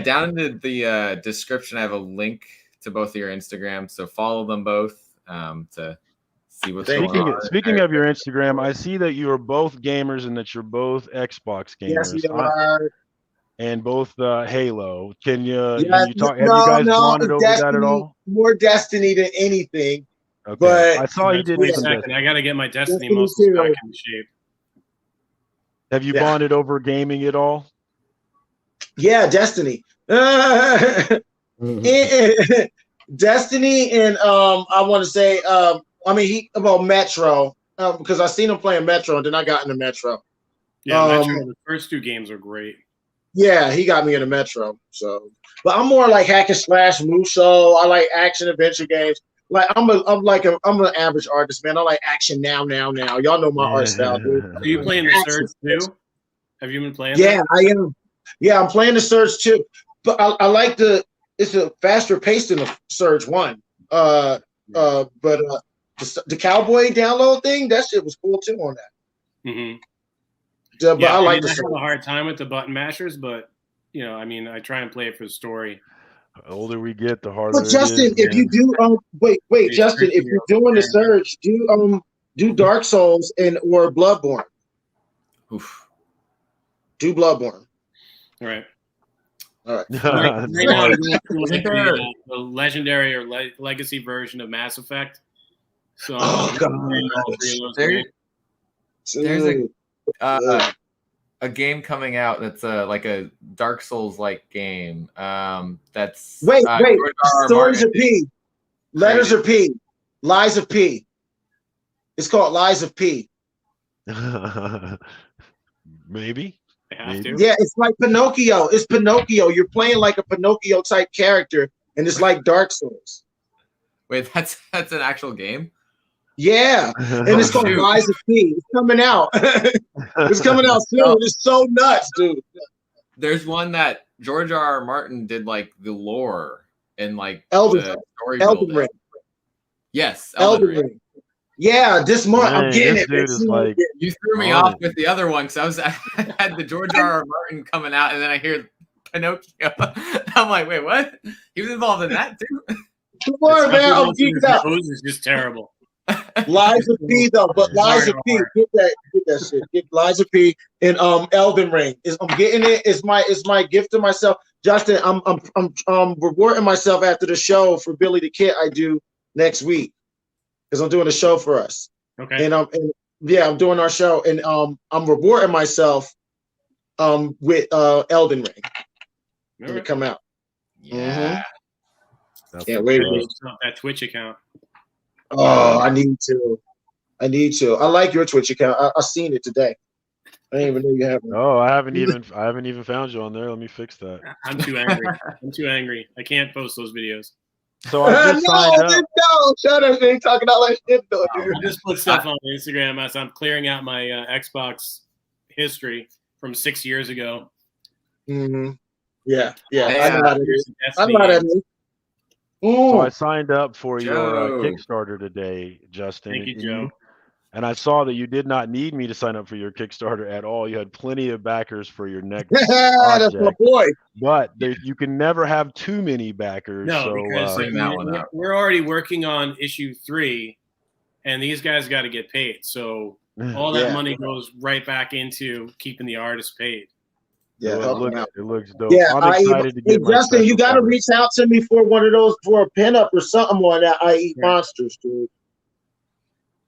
down in the description, I have a link to both of your Instagrams, so follow them both to see what's going on.
Speaking of your Instagram, I see that you are both gamers and that you're both Xbox gamers.
Yes, we are.
And both Halo. Can you talk? Have you guys bonded over that at all?
More Destiny than anything.
Okay.
But
I saw you did.
Wait a second. I got to get my Destiny muscles back in shape.
Have you bonded over gaming at all?
Yeah, Destiny. Destiny and I want to say about Metro because I seen him playing Metro and then I got into Metro.
Yeah, Metro, the first 2 games are great.
Yeah, he got me into Metro. So, but I'm more like hack and slash, Muso. I like action adventure games. Like I'm an average artist, man. I like action now. Y'all know my art style, dude.
Are you playing the Surge too? Have you been playing?
Yeah, I am. Yeah, I'm playing the Surge too. But I like it's a faster pace than the Surge 1. But the cowboy download thing, that shit was cool too on that.
Mm-hmm.
But
yeah,
I like
I have a hard time with the button mashers, but I mean, I try and play it for the story.
The older we get, the harder.
But Justin,
it is,
if you do, wait, Justin, if you're doing the surge, do Dark Souls or Bloodborne.
Oof.
Do Bloodborne.
All right.
All right.
Right now, the legendary or legacy version of Mass Effect. So,
there's a game coming out that's like a Dark Souls like game. That's
wait. Stories of P. Letters of P. Lies of P. It's called Lies of P.
Maybe.
Yeah, it's like Pinocchio. It's Pinocchio. You're playing like a Pinocchio type character, and it's like Dark Souls.
Wait, that's an actual game?
Yeah, and it's called Lies of P. It's coming out. It's coming out soon. It's so nuts, dude.
There's one that George R.R. Martin did like the lore and like
Elden Ring.
Yes,
Elden Ring. Yeah, this month I'm getting it.
Like,
you threw me off with the other one because I had the George R.R. Martin coming out, and then I hear Pinocchio. I'm like, wait, what? He was involved in that too?
Come on, man. I'm geeked out.
This is just terrible.
Lies of P though, but Lies of P. Get that shit. Get Lies of P and Elden Ring. I'm getting it. It's my gift to myself. Justin, I'm rewarding myself after the show for Billy the Kid I do next week. Because I'm doing a show for us.
Okay.
And I'm doing our show, and I'm rewarding myself with Elden Ring when it come out.
Yeah.
Mm-hmm. Can't wait.
That Twitch account.
Oh, I need to. I like your Twitch account. I seen it today. I didn't even know you have one.
Oh, I haven't even found you on there. Let me fix that.
I'm too angry. I can't post those videos.
So I just signed up.
No, shut up, man. Talking all that shit, though, dude.
I just put stuff on Instagram as I'm clearing out my Xbox history from 6 years ago.
Mm-hmm. Yeah. I know how that is.
So I signed up for your Kickstarter today, Justin.
Thank you, Joe.
And I saw that you did not need me to sign up for your Kickstarter at all. You had plenty of backers for your next project.
That's my boy.
But you can never have too many backers.
No,
so,
because we're already working on issue 3, and these guys got to get paid. So all that money goes right back into keeping the artist paid.
Yeah,
it looks dope.
Yeah,
I'm excited to get
Justin, you got to reach out to me for one of those, for a pinup or something on that. I Eat Monsters, dude.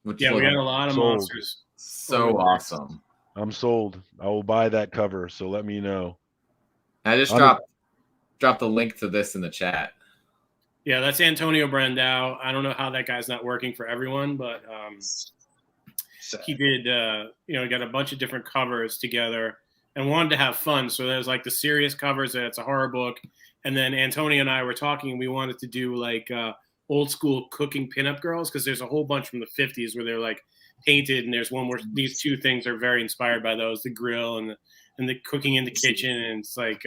We got a lot of monsters.
So awesome.
I'm sold. I will buy that cover. So let me know.
I just dropped the link to this in the chat.
Yeah, that's Antonio Brandao. I don't know how that guy's not working for everyone, but he did. He got a bunch of different covers together and wanted to have fun. So there's like the serious covers that it's a horror book, and then Antonio and I were talking. We wanted to do like old school cooking pinup girls, because there's a whole bunch from the 50s where they're like painted, and there's one where these two things are very inspired by those, the grill and the cooking in the kitchen, and it's like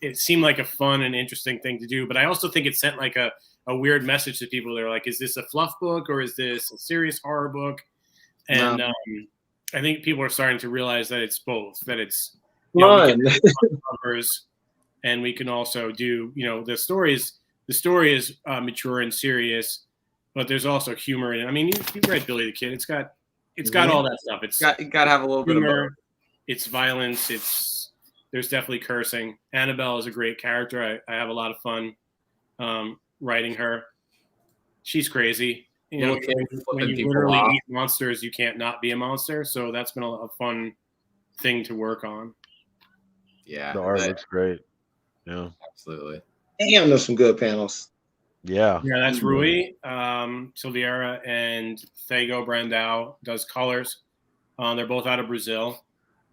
it seemed like a fun and interesting thing to do. But I also think it sent like a weird message to people. They're like, is this a fluff book or is this a serious horror book? And I think people are starting to realize that it's both, that it's covers, and we can also do, the story is mature and serious, but there's also humor in it. I mean, you read Billy the Kid. It's got all that stuff. It's got to have a little humor, bit of both. It's violence. There's definitely cursing. Annabelle is a great character. I have a lot of fun writing her. She's crazy. When you literally eat monsters, you can't not be a monster. So that's been a fun thing to work on.
Yeah,
the art looks great. Yeah,
absolutely.
Damn, there's some good panels.
Yeah,
that's Rui, Silveira, and Thiago Brandao does colors. They're both out of Brazil,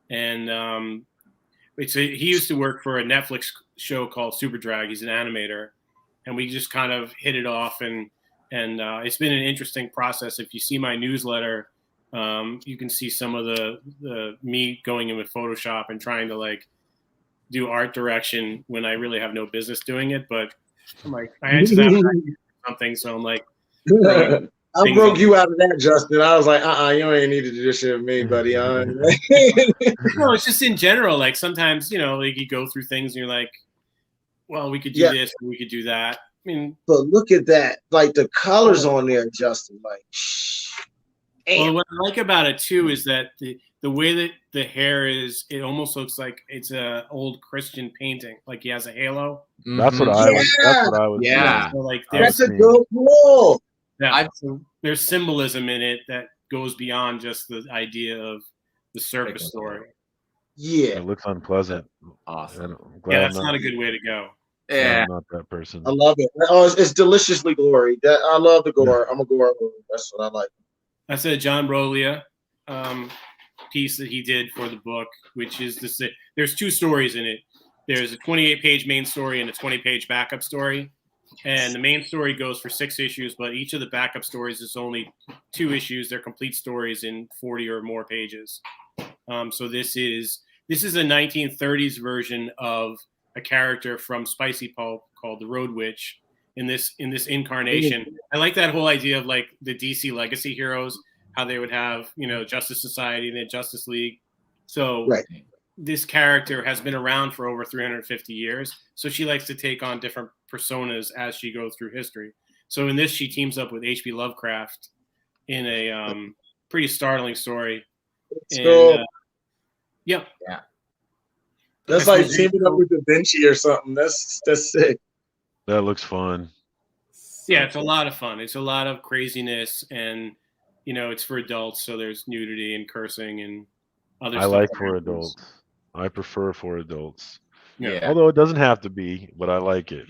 and he used to work for a Netflix show called Super Drag. He's an animator, and we just kind of hit it off, and it's been an interesting process. If you see my newsletter, you can see some of the me going in with Photoshop and trying to like do art direction when I really have no business doing it. But I'm like, I just have something. So I'm like,
I broke you out of that, Justin. I was like, you ain't need to do this shit with me, buddy.
No, it's just in general. Like sometimes, like you go through things and you're like, well, we could do this, or we could do that. I mean,
but look at that, like the colors on there, Justin. Like,
well, what I like about it too is that the way that the hair is, it almost looks like it's a old Christian painting. Like he has a halo.
That's what I was. That's what I was.
Yeah.
So like
that's a good pull.
Yeah, so there's symbolism in it that goes beyond just the idea of the surface story.
Yeah,
it looks unpleasant.
Awesome.
Yeah, that's not a good way to go.
Yeah,
I'm not that person.
I love it. Oh, it's deliciously gory. I love the gore. I'm a gore. That's what I like.
That's a John Brolia piece that he did for the book, which is to say, there's two stories in it. There's a 28-page main story and a 20-page backup story. And the main story goes for 6 issues, but each of the backup stories is only 2 issues. They're complete stories in 40 or more pages. So this is a 1930s version of a character from Spicy Pulp called the Road Witch in this incarnation. I like that whole idea of like the DC legacy heroes, how they would have, Justice Society and then Justice League. So this character has been around for over 350 years. So she likes to take on different personas as she goes through history. So in this, she teams up with H.P. Lovecraft in a pretty startling story. Yeah.
That's like teaming up with Da Vinci or something. That's sick.
That looks fun.
Yeah, it's a lot of fun. It's a lot of craziness, and it's for adults, so there's nudity and cursing and other stuff.
I like for adults. I prefer for adults.
Yeah.
Although it doesn't have to be, but I like it.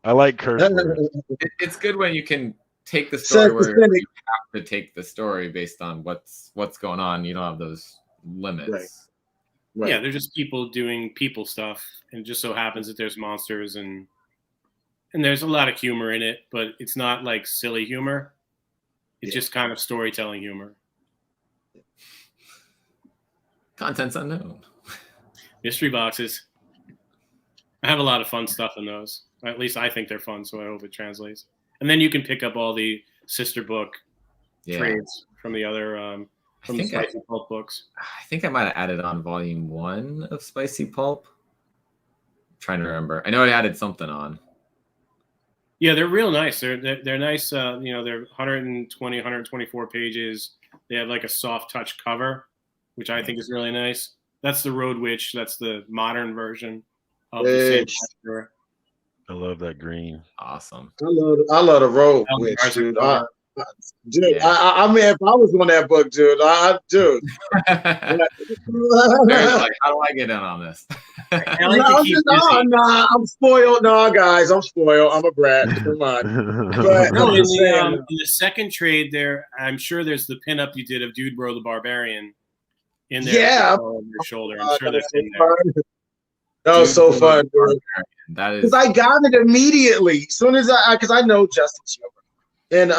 I like curse words.
It's good when you can take the story where you have to take the story based on what's going on. You don't have those limits.
Right.
Yeah, they're just people doing people stuff, and it just so happens that there's monsters and there's a lot of humor in it, but it's not like silly humor. It's just kind of storytelling humor.
Contents unknown.
Mystery boxes. I have a lot of fun stuff in those. At least I think they're fun, so I hope it translates. And then you can pick up all the sister book trades from the other from the Spicy Pulp books.
I think I might have added on volume 1 of Spicy Pulp. I'm trying to remember. I know I added something on.
Yeah, they're real nice. They're nice. They're 120, 124 pages. They have like a soft touch cover, which I think is really nice. That's the Road Witch. That's the modern version of the same character.
I love that green.
Awesome.
I love the Road Witch, dude. I mean, if I was on that book, dude,
like, how do I get in on this?
I'm spoiled. No, guys, I'm spoiled. I'm a brat. Come on. But
no, in the second trade, there, I'm sure there's the pinup you did of Dude Bro the Barbarian in there.
Yeah,
on your shoulder. I'm sure that's in there.
That was so fun, dude.
That is
because I got it immediately. As soon as because I know Justin's humor. And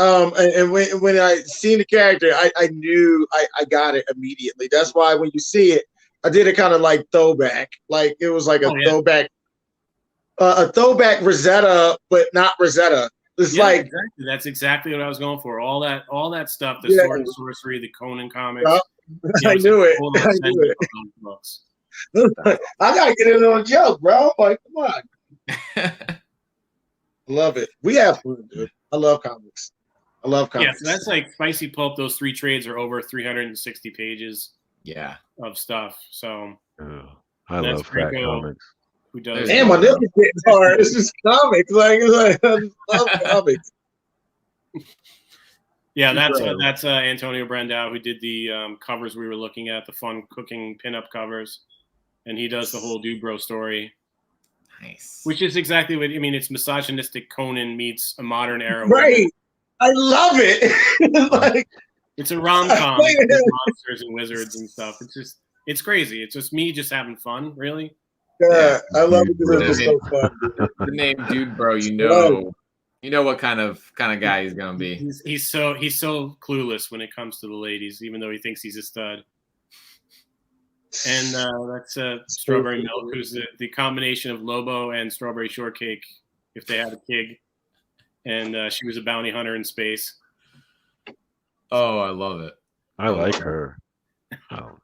when I seen the character, I knew I got it immediately. That's why when you see it, I did it kind of like throwback. Like it was like a throwback Rosetta, but not Rosetta. It's like
exactly. That's exactly what I was going for. All that stuff, the Sword and Sorcery, the Conan comics.
I knew it. I gotta get in on a joke, bro. Like, come on. Love it. We have fun, dude. I love comics.
Yeah, so that's like Spicy Pulp. Those 3 trades are over 360 pages.
Yeah,
of stuff. So
I love fat comics.
Who does?
And my nipples getting hard. It's just comics. Like I love comics.
Yeah, that's Antonio Brandao who did the covers we were looking at, the fun cooking pinup covers, and he does the whole Dude Bro story.
Nice.
Which is exactly what I mean. It's misogynistic Conan meets a modern era.
Right. Women. I love it. Like
it's a rom-com with monsters and wizards and stuff. It's crazy. It's just me just having fun, really.
Yeah, I love it because it's so fun.
The name Dude Bro, you know what kind of guy he's gonna be.
He's so clueless when it comes to the ladies, even though he thinks he's a stud. And that's Strawberry Milk, who's the combination of Lobo and Strawberry Shortcake, if they had a kid. and she was a bounty hunter in space.
Oh, I love it.
I like her. Oh,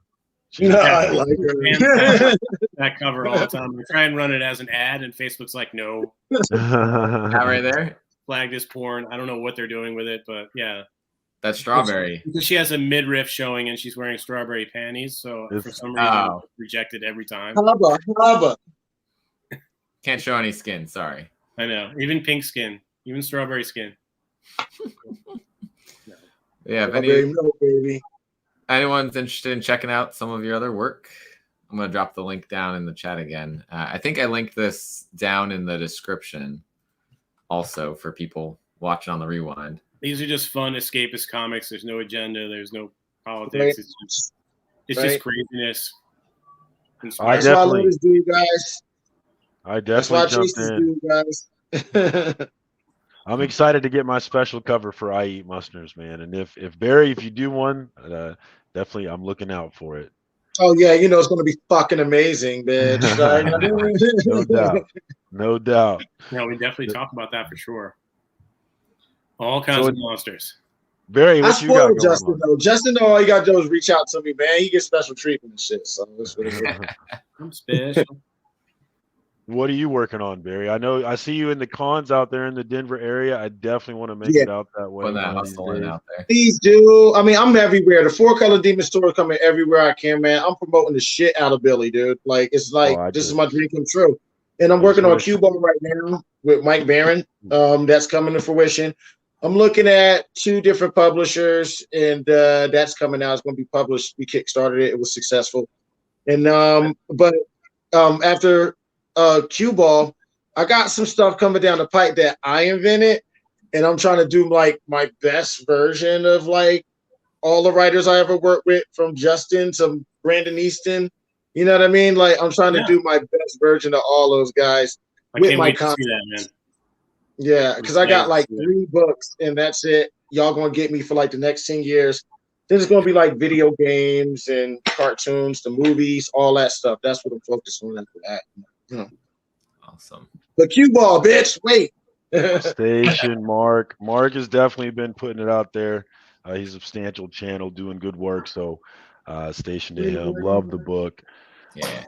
I like her.
That cover all the time. We try and run it as an ad, and Facebook's like, no.
Not right there.
Flagged as porn. I don't know what they're doing with it, but yeah.
That's strawberry.
Because she has a midriff showing, and she's wearing strawberry panties. So for some reason, rejected every time.
Hubba.
Can't show any skin. Sorry.
I know. Even pink skin. Even strawberry skin.
Yeah. If anyone's interested in checking out some of your other work, I'm going to drop the link down in the chat again. I think I linked this down in the description also for people watching on the rewind.
These are just fun escapist comics. There's no agenda. There's no politics. It's just craziness.
That's why I love this dude, guys.
I definitely jumped in.
Guys.
I'm excited to get my special cover for I Eat Mustners, man. And if Barry, if you do one, definitely I'm looking out for it.
Oh yeah, you know it's gonna be fucking amazing, bitch.
No doubt. No doubt.
Yeah, we definitely talk about that for sure. All kinds of monsters.
Barry, what you got
Justin though. Justin, though, all you got to do is reach out to me, man. He gets special treatment and shit. So that's what it is.
I'm special.
What are you working on, Barry? I know I see you in the cons out there in the Denver area. I definitely want to make it out that way.
Out there.
Please do. I mean, I'm everywhere. The 4-Color Demon store is coming everywhere I can, man. I'm promoting the shit out of Billy, dude. Like it's like this is my dream come true. And I'm working on Cue Ball right now with Mike Barron. That's coming to fruition. I'm looking at 2 different publishers, and that's coming out. It's going to be published. We kickstarted it. It was successful. And after Cue Ball, I got some stuff coming down the pipe that I invented, and I'm trying to do like my best version of like all the writers I ever worked with, from Justin to Brandon Easton. You know what I mean? Like I'm trying to do my best version of all those guys with my content. Man. Yeah, because I got like 3 books, and that's it. Y'all gonna get me for like the next 10 years. Then it's gonna be like video games and cartoons, the movies, all that stuff. That's what I'm focused on after that. You know.
Awesome.
The Cue Ball, bitch. Wait.
Station Mark. Mark has definitely been putting it out there. He's a substantial channel doing good work. So station to him. Love the book.
Yeah.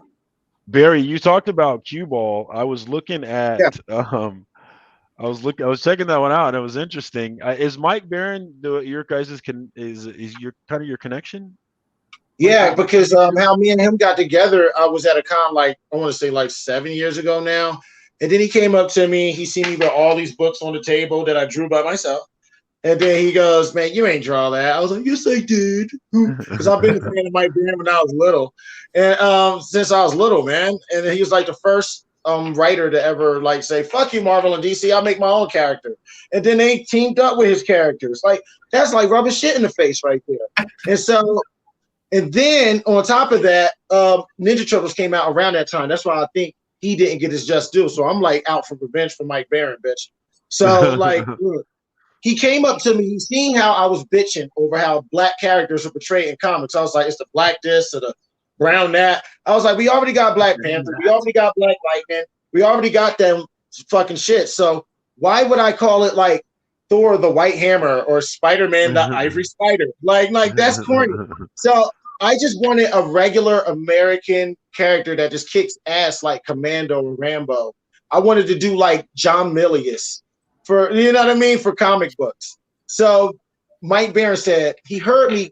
Barry, you talked about Cue Ball. I was looking at I was checking that one out, and it was interesting. Is Mike Barron your guys' is your kind of your connection?
Yeah, because how me and him got together, I was at a con like I want to say like 7 years ago now, and then he came up to me. He seen me with all these books on the table that I drew by myself, and then he goes, "Man, you ain't draw that." I was like, "Yes, I did," because I've been a fan of Mike Barron when I was little, and since I was little, man. And he was like the first writer to ever like say fuck you Marvel and DC, I'll make my own character, and then they teamed up with his characters. Like that's like rubbing shit in the face right there. And then on top of that, Ninja Turtles came out around that time. That's why I think he didn't get his just due. So I'm like out for revenge for Mike Barron, bitch. So like look, he came up to me, he seen how I was bitching over how black characters are portrayed in comics. I was like, it's the black this or the brown that. I was like, we already got Black Panther, we already got Black Lightning, we already got them fucking shit. So why would I call it like Thor the White Hammer or Spider-Man the Ivory Spider? Like that's corny. So I just wanted a regular American character that just kicks ass like Commando or Rambo. I wanted to do like John Milius for, you know what I mean, for comic books. So Mike Barron said he heard me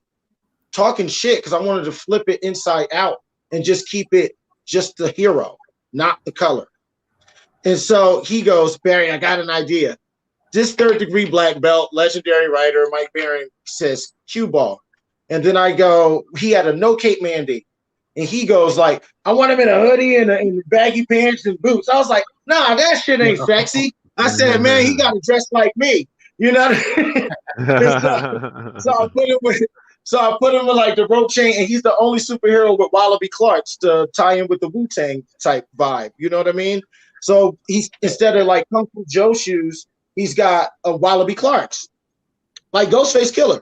talking shit because I wanted to flip it inside out and just keep it just the hero, not the color. And so he goes, Barry, I got an idea. This 3rd degree black belt, legendary writer Mike Barron says Cue Ball. And then I go, he had a no cape mandate. And he goes like, I want him in a hoodie and baggy pants and boots. I was like, nah, that shit ain't sexy. I said, man, he got to dress like me. You know what I mean? So I put him with like the rope chain, and he's the only superhero with Wallaby Clarks to tie in with the Wu-Tang type vibe. You know what I mean? So he's, instead of like Kung Fu Joe shoes, he's got a Wallaby Clarks, like Ghostface Killer.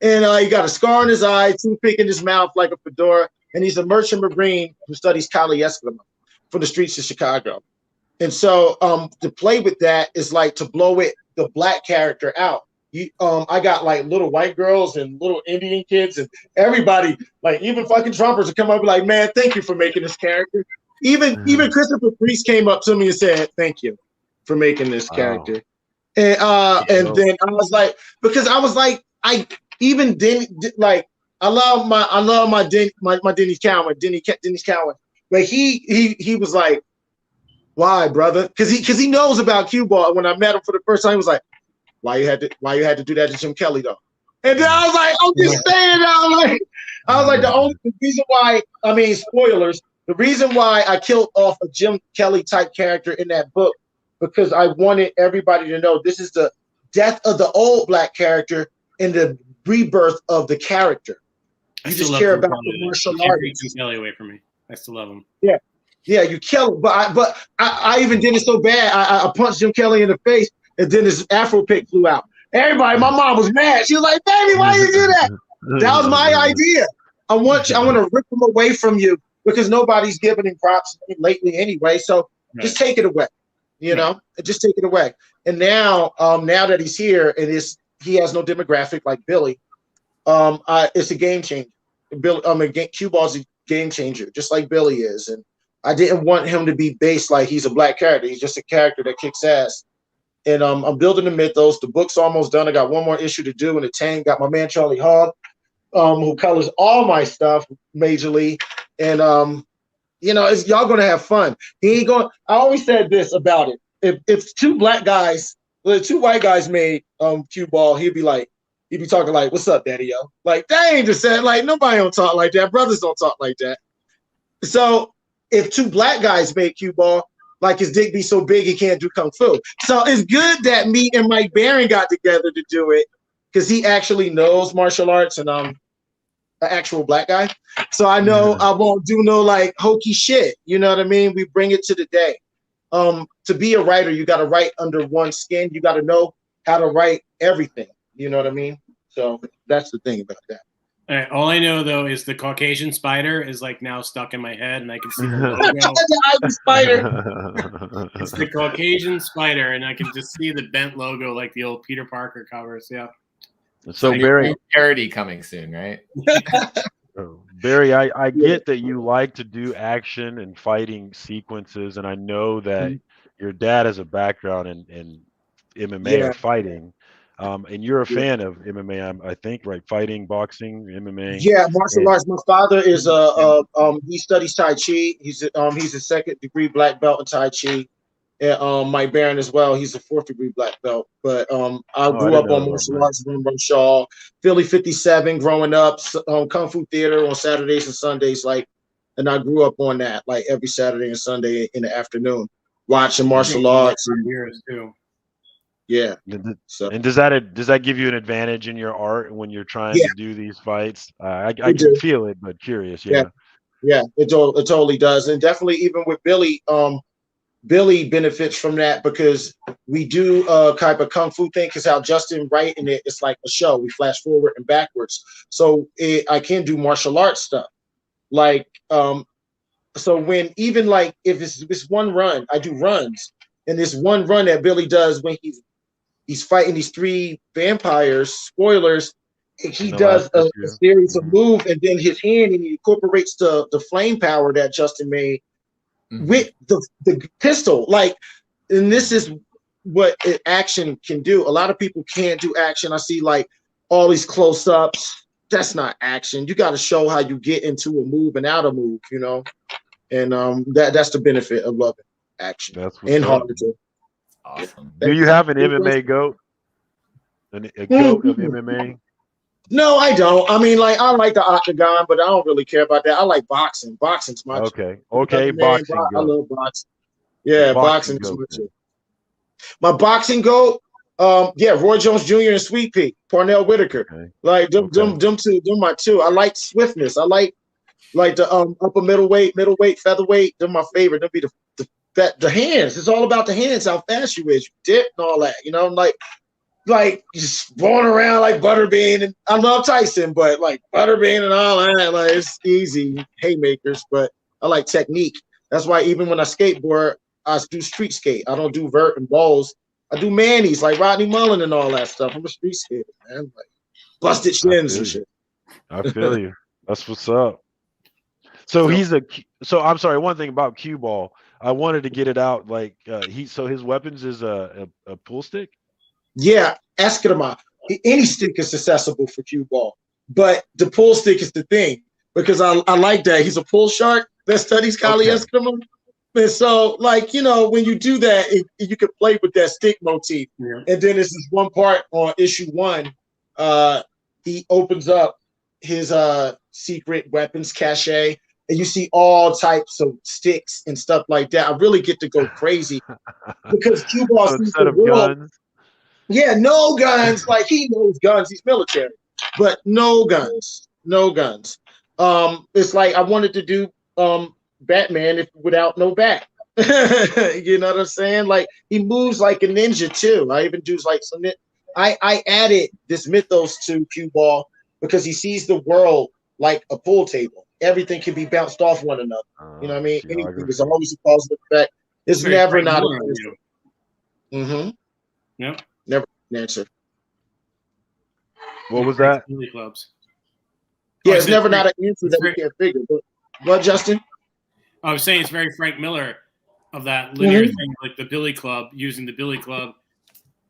And he got a scar on his eye, toothpick in his mouth like a fedora, and he's a merchant marine who studies Kali Eskimo for the streets of Chicago. And so to play with that is like to blow the black character out. I got like little white girls and little Indian kids and everybody, like even fucking Trumpers would come up and be like, man, thank you for making this character. Even Christopher Priest came up to me and said, thank you for making this character. And then I was like, because I was like, I love my Dennis Cowan, but he was like, why, brother? Because he knows about cue ball. When I met him for the first time, he was like, why you had to do that to Jim Kelly though? And then I was like, I'm just saying that. I was like, the reason why, I mean, spoilers, the reason why I killed off a Jim Kelly type character in that book, because I wanted everybody to know this is the death of the old black character and the rebirth of the character. You just care about the martial arts.
Jim Kelly away from me. I still love him.
Yeah, you kill him. But I even did it so bad. I punched Jim Kelly in the face, and then his Afro pick flew out. Everybody, my mom was mad. She was like, "Baby, why you do that?" That was my idea. I want to rip him away from you because nobody's giving him props lately anyway. So just take it away. You know, just take it away. And now that he's here and he has no demographic like Billy, it's a game changer. Cue Ball's a game changer, just like Billy is. And I didn't want him to be based like he's a black character. He's just a character that kicks ass. And I'm building the mythos. The book's almost done. I got one more issue to do in the tank. Got my man Charlie Hogg, who colors all my stuff majorly. And y'all gonna have fun. He ain't going. I always said this about it. If two white guys made cue ball, he'd be talking like, "What's up, Daddy Yo?" Like they ain't just said like nobody don't talk like that. Brothers don't talk like that. So if two black guys made cue ball, like his dick be so big he can't do kung fu. So it's good that me and Mike Barron got together to do it because he actually knows martial arts and an actual black guy. So I know I won't do no like hokey shit. You know what I mean? We bring it to the day. To be a writer, you got to write under one skin. You got to know how to write everything. You know what I mean? So that's the thing about that.
All right, all I know though is the Caucasian spider is like now stuck in my head, and I can see the logo.
The spider.
It's the Caucasian spider, and I can just see the bent logo like the old Peter Parker covers. Yeah.
So
like
Barry,
parody coming soon, right?
Barry, I get that you like to do action and fighting sequences, and I know that your dad has a background in MMA or fighting. And you're a fan of MMA, I think, right? Fighting, boxing, MMA.
Yeah, martial arts. My father is he studies Tai Chi. He's a second degree black belt in Tai Chi. And Mike Barron as well. He's a 4th degree black belt. But I grew up on martial arts, Rumble Shaw, Philly 57, growing up, Kung Fu Theater on Saturdays and Sundays, and I grew up on that, like every Saturday and Sunday in the afternoon, watching martial arts.
Years too.
Yeah.
So, and does that give you an advantage in your art when you're trying to do these fights? I can feel it, but curious. Yeah,
it totally does, and definitely even with Billy, Billy benefits from that because we do type of kung fu thing. Because how Justin writing it's like a show. We flash forward and backwards, so I can do martial arts stuff. Like, so when even like if it's one run, I do runs, and this one run that Billy does when he's fighting these 3 vampires, spoilers, he does a series of moves, and then his hand, and he incorporates the flame power that Justin made with the pistol. Like, and this is what action can do. A lot of people can't do action. I see like all these close-ups. That's not action. You got to show how you get into a move and out of move, you know? And that's the benefit of loving action.
That's
and hard to do.
Awesome.
Do you have an MMA goat? A goat of MMA?
No, I don't. I mean, like I like the octagon, but I don't really care about that. I like boxing. Boxing's my
okay.
Boxing. I love boxing. Yeah, boxing is my too. My boxing goat, Roy Jones Jr. and Sweet Pea, Parnell Whitaker. Okay. Like them two, them my two. I like swiftness. I like the upper middleweight, featherweight. They're my favorite. They'll be the hands. It's all about the hands, how fast you is, you dip and all that. You know, like just going around like Butterbean. And I love Tyson, but like Butterbean and all that, like it's easy haymakers. But I like technique. That's why even when I skateboard, I do street skate. I don't do vert and balls. I do manis like Rodney Mullen and all that stuff. I'm a street skater, man. Like busted shins and shit.
I feel you. That's what's up. So I'm sorry. One thing about cue ball, I wanted to get it out. Like so his weapons is a pool stick.
Yeah, Eskrima. Any stick is accessible for cue ball, but the pool stick is the thing because I like that. He's a pool shark that studies Kali Eskrima. And so, like, you know, when you do that, you can play with that stick motif. Yeah. And then there's this one part on issue 1. He opens up his secret weapons cache, and you see all types of sticks and stuff like that. I really get to go crazy because Cue Ball sees the world. Guns. Yeah, no guns. Like, he knows guns. He's military, but no guns. No guns. It's like I wanted to do Batman without no bat. You know what I'm saying? Like, he moves like a ninja too. I even do like some. I added this mythos to Cue Ball because he sees the world like a pool table. Everything can be bounced off one another. You know what I mean? Anything is always a positive effect. It's never not a
Yep.
Never an answer.
What was that?
Billy clubs.
Yeah, it's never not an answer that we can't figure. But what, Justin?
I was saying it's very Frank Miller of that linear thing, like the Billy Club, using the Billy Club.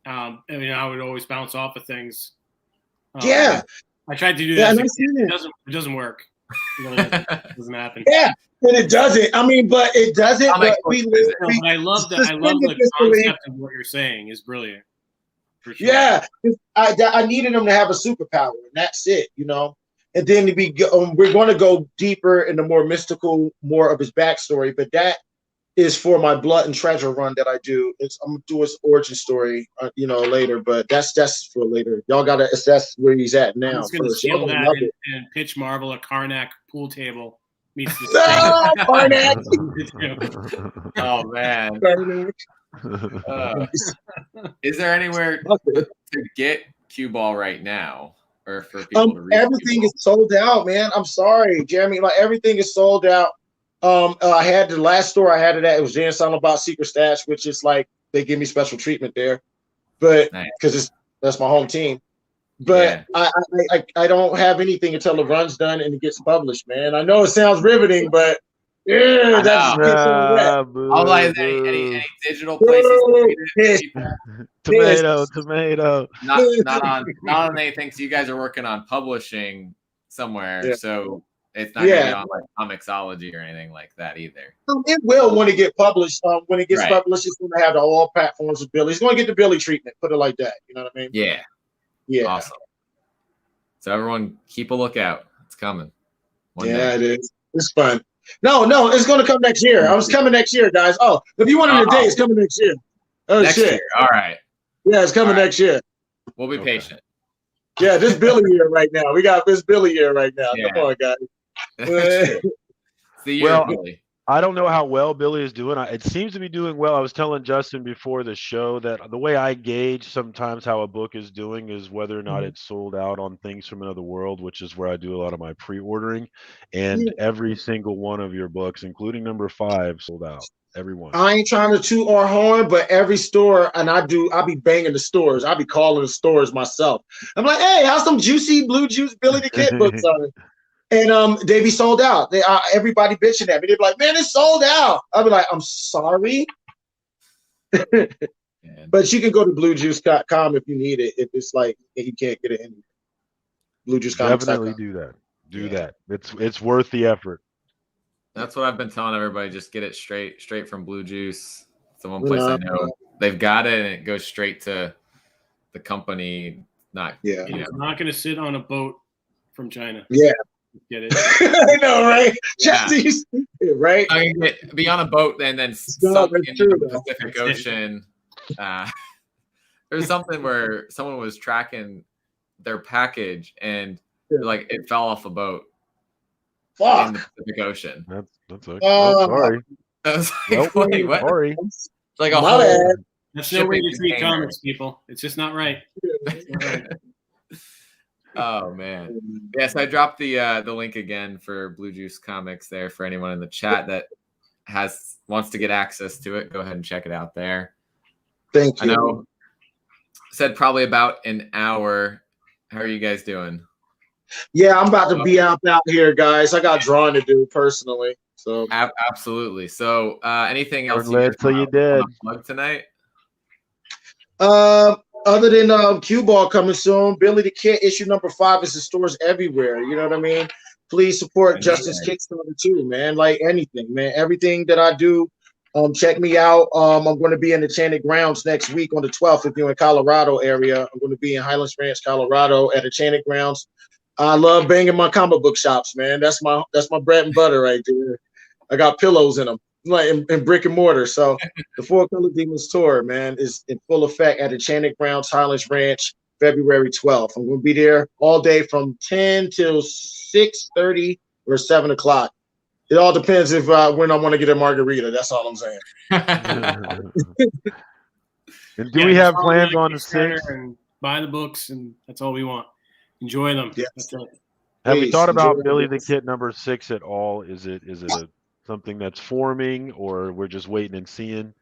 I mean, I would always bounce off of things.
Yeah.
I tried to do that. It doesn't work. It doesn't happen.
Yeah, and it doesn't. I mean, but it doesn't. But
I love that. I love the concept of what you're saying is brilliant. For sure.
Yeah, I needed him to have a superpower, and that's it, you know. And then we're going to go deeper into more mystical, more of his backstory. But that is for my Blood and Treasure run that I do. I'm gonna do his origin story, you know, later. But that's for later. Y'all got to assess where he's at now.
I'm just gonna steal that and pitch Marvel a Karnak pool table meets the
Karnak.
Oh man. Is there anywhere to get Cue Ball right now, or for people to read?
Everything is sold out, man. I'm sorry, Jeremy. Like, everything is sold out. I had the last store I had it at. It was Jan Silent About Secret Stash, which is like they give me special treatment there, but because that's my home team. But yeah. I don't have anything until the run's done and it gets published, man. I know it sounds riveting, but yeah, that's
I was like, any digital places?
Tomato.
Not on anything. So you guys are working on publishing somewhere, so it's not gonna be on like Comixology or anything like that either.
It will when it gets published. When it gets published, it's gonna have all platforms of Billy. It's gonna get the Billy treatment. Put it like that. You know what I mean?
Yeah.
Yeah.
Awesome. So everyone, keep a lookout. It's coming.
One day. It is. It's fun. No, it's gonna come next year. I was coming next year, guys. Oh, if you wanted a day, it's coming next year. Oh,
next year. All right.
Yeah, it's coming next year.
We'll be patient.
Yeah, this Billy year right now. We got this Billy year right now. Yeah. Come on, guys.
It's the year of Billy.
I don't know how well Billy is doing. It seems to be doing well. I was telling Justin before the show that the way I gauge sometimes how a book is doing is whether or not it's sold out on Things from Another World, which is where I do a lot of my pre-ordering. And every single one of your books, including number 5, sold out. Everyone.
I ain't trying to toot our horn, but every store, and I'll be banging the stores. I'll be calling the stores myself. I'm like, hey, how's some juicy Blue Juice Billy the Kid books on it? And they be sold out. They everybody bitching at me. They be like, man, it's sold out. I'll be like, I'm sorry. But you can go to bluejuice.com if you need it. If it's like you can't get it in bluejuice.com.
Definitely do that. Do that. It's worth the effort.
That's what I've been telling everybody. Just get it straight from Blue Juice. It's the one place I know they've got it, and it goes straight to the company.
It's not going to sit on a boat from China.
Yeah.
Get it?
I know, right?
Yeah.
Just right?
I can be on a boat and then sunk into the Pacific Ocean. There's something where someone was tracking their package and like it fell off a boat in the Pacific Ocean.
That's okay. Sorry.
I was like, wait, what?
Sorry.
It's like a whole.
That's no way to treat comics, people. It's just not right.
Oh man. Yes, I dropped the link again for Blue Juice Comics there for anyone in the chat that wants to get access to it, go ahead and check it out there.
Thank you.
I know. Said probably about an hour. How are you guys doing?
Yeah, I'm about to be out here, guys. I got drawing to do personally. So
absolutely. So anything else
you guys want
to plug tonight?
Other than Cue Ball coming soon, Billy the Kid issue number 5 is in stores everywhere. You know what I mean? Please support Justice Kickstarter too, man. Like anything, man. Everything that I do, check me out. I'm going to be in Enchanted Grounds next week on the 12th. If you're in Colorado area, I'm going to be in Highlands Ranch, Colorado, at Enchanted Grounds. I love banging my comic book shops, man. That's my bread and butter right there. I got pillows in them, like in brick and mortar. So the 4 Color Demons tour, man, is in full effect at Enchanted Grounds, Highlands Ranch, February 12th. I'm going to be there all day from 10 till 6:30 or 7 o'clock. It all depends if when I want to get a margarita. That's all I'm saying.
And do we have plans on the 6th?
And buy the books, and that's all we want. Enjoy them.
Yes.
That's it.
Have you thought about Billy the Kid number 6 at all? Is it something that's forming, or we're just waiting and seeing?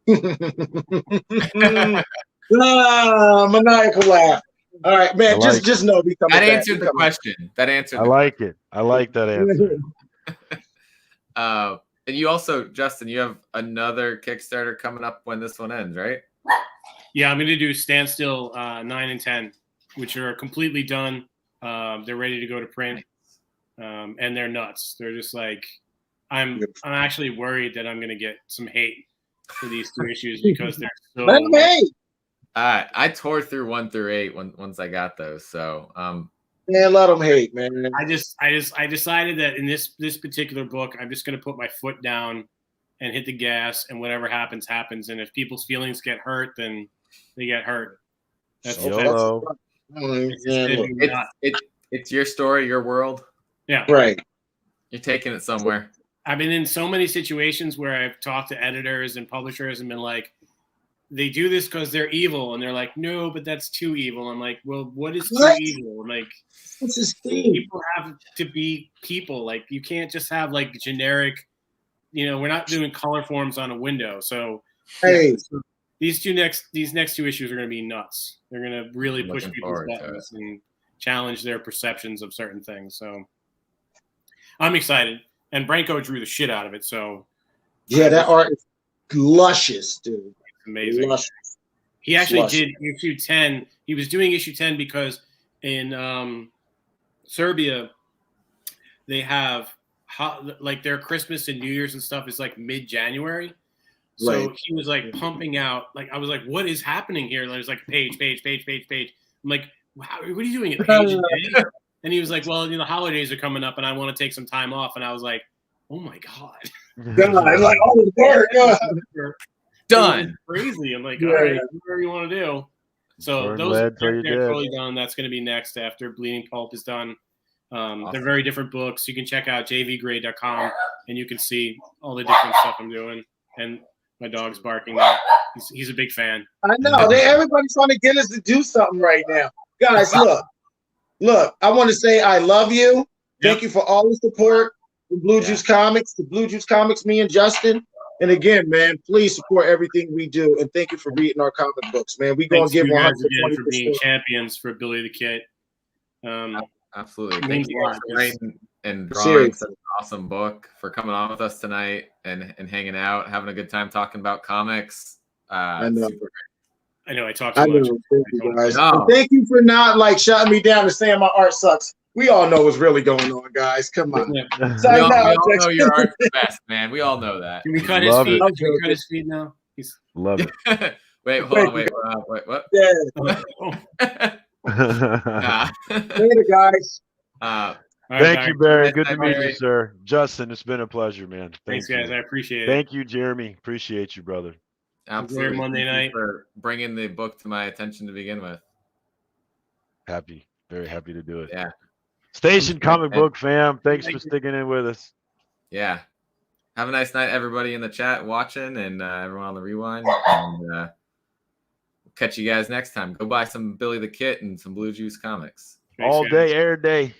Maniacal laugh. All right, man. Just know we coming
that
back.
Answered the question. That answered.
I like it. I like that answer.
And you also, Justin, you have another Kickstarter coming up when this one ends, right?
Yeah, I'm going to do Standstill 9 and 10, which are completely done. They're ready to go to print, and they're nuts. They're just like, I'm actually worried that I'm going to get some hate for these 2 issues because they're so.
Let them hate.
I tore through 1 through 8 once I got those. So
man, let them hate, man.
I decided that in this particular book, I'm just going to put my foot down and hit the gas, and whatever happens, happens. And if people's feelings get hurt, then they get hurt. That's
YOLO.
It's your story, your world.
Yeah.
Right.
You're taking it somewhere.
I've been in so many situations where I've talked to editors and publishers and been like, they do this because they're evil. And they're like, no, but that's too evil. I'm like, well, what is too evil? I'm like,
this is
people have to be people. Like, you can't just have like generic, we're not doing color forms on a window. So, so these next 2 issues are going to be nuts. They're going to really push people's buttons and challenge their perceptions of certain things. So I'm excited. And Branko drew the shit out of it. So
yeah, that art is luscious, dude.
Amazing.
Luscious.
He actually did issue 10. He was doing issue 10 because in Serbia, they have like their Christmas and New Year's and stuff is like mid-January. So he was like pumping out. Like I was like, "What is happening here?" There's like page. I'm like, "Wow, what are you doing at page a day?" And he was like, "Well, the holidays are coming up, and I want to take some time off." And I was like, "Oh my god!"
Like all the work
done.
Crazy. I'm like, all right, whatever you want to do. So those are totally done. That's going to be next after Bleeding Pulp is done. Awesome. They're very different books. You can check out jvgray.com and you can see all the different stuff I'm doing. And my dog's barking now. He's a big fan.
I know. Everybody's trying to get us to do something right now. Guys, look, I want to say I love you. Thank you for all the support from Blue Juice Comics, to Blue Juice Comics, me and Justin. And again, man, please support everything we do. And thank you for reading our comic books, man. We're going to give 120%
for being champions for Billy the Kid.
Absolutely. Thank you guys for writing and drawing such an awesome book, for coming on with us tonight and hanging out, having a good time talking about comics.
I know.
I talk too much.
Thank you, guys. And thank you for not shutting me down and saying my art sucks. We all know what's really going on, guys. Come on.
We all know your art's the best, man. We all know that.
Can we cut his feet? Can we cut his feet now?
Love it.
Wait, hold on. Wait, what?
Yeah. Later, guys.
Thank you, Barry. Good to meet you, sir. Justin, it's been a pleasure, man.
Thanks, guys. I appreciate it.
Thank you, Jeremy. Appreciate you, brother.
Absolutely.
Monday night
for bringing the book to my attention to begin with.
Very happy to do it.
Yeah.
Station Comic Book fam, thanks for sticking in with us.
Yeah. Have a nice night, everybody in the chat watching, and everyone on the rewind. And we'll catch you guys next time. Go buy some Billy the Kid and some Blue Juice comics.
All day, air day.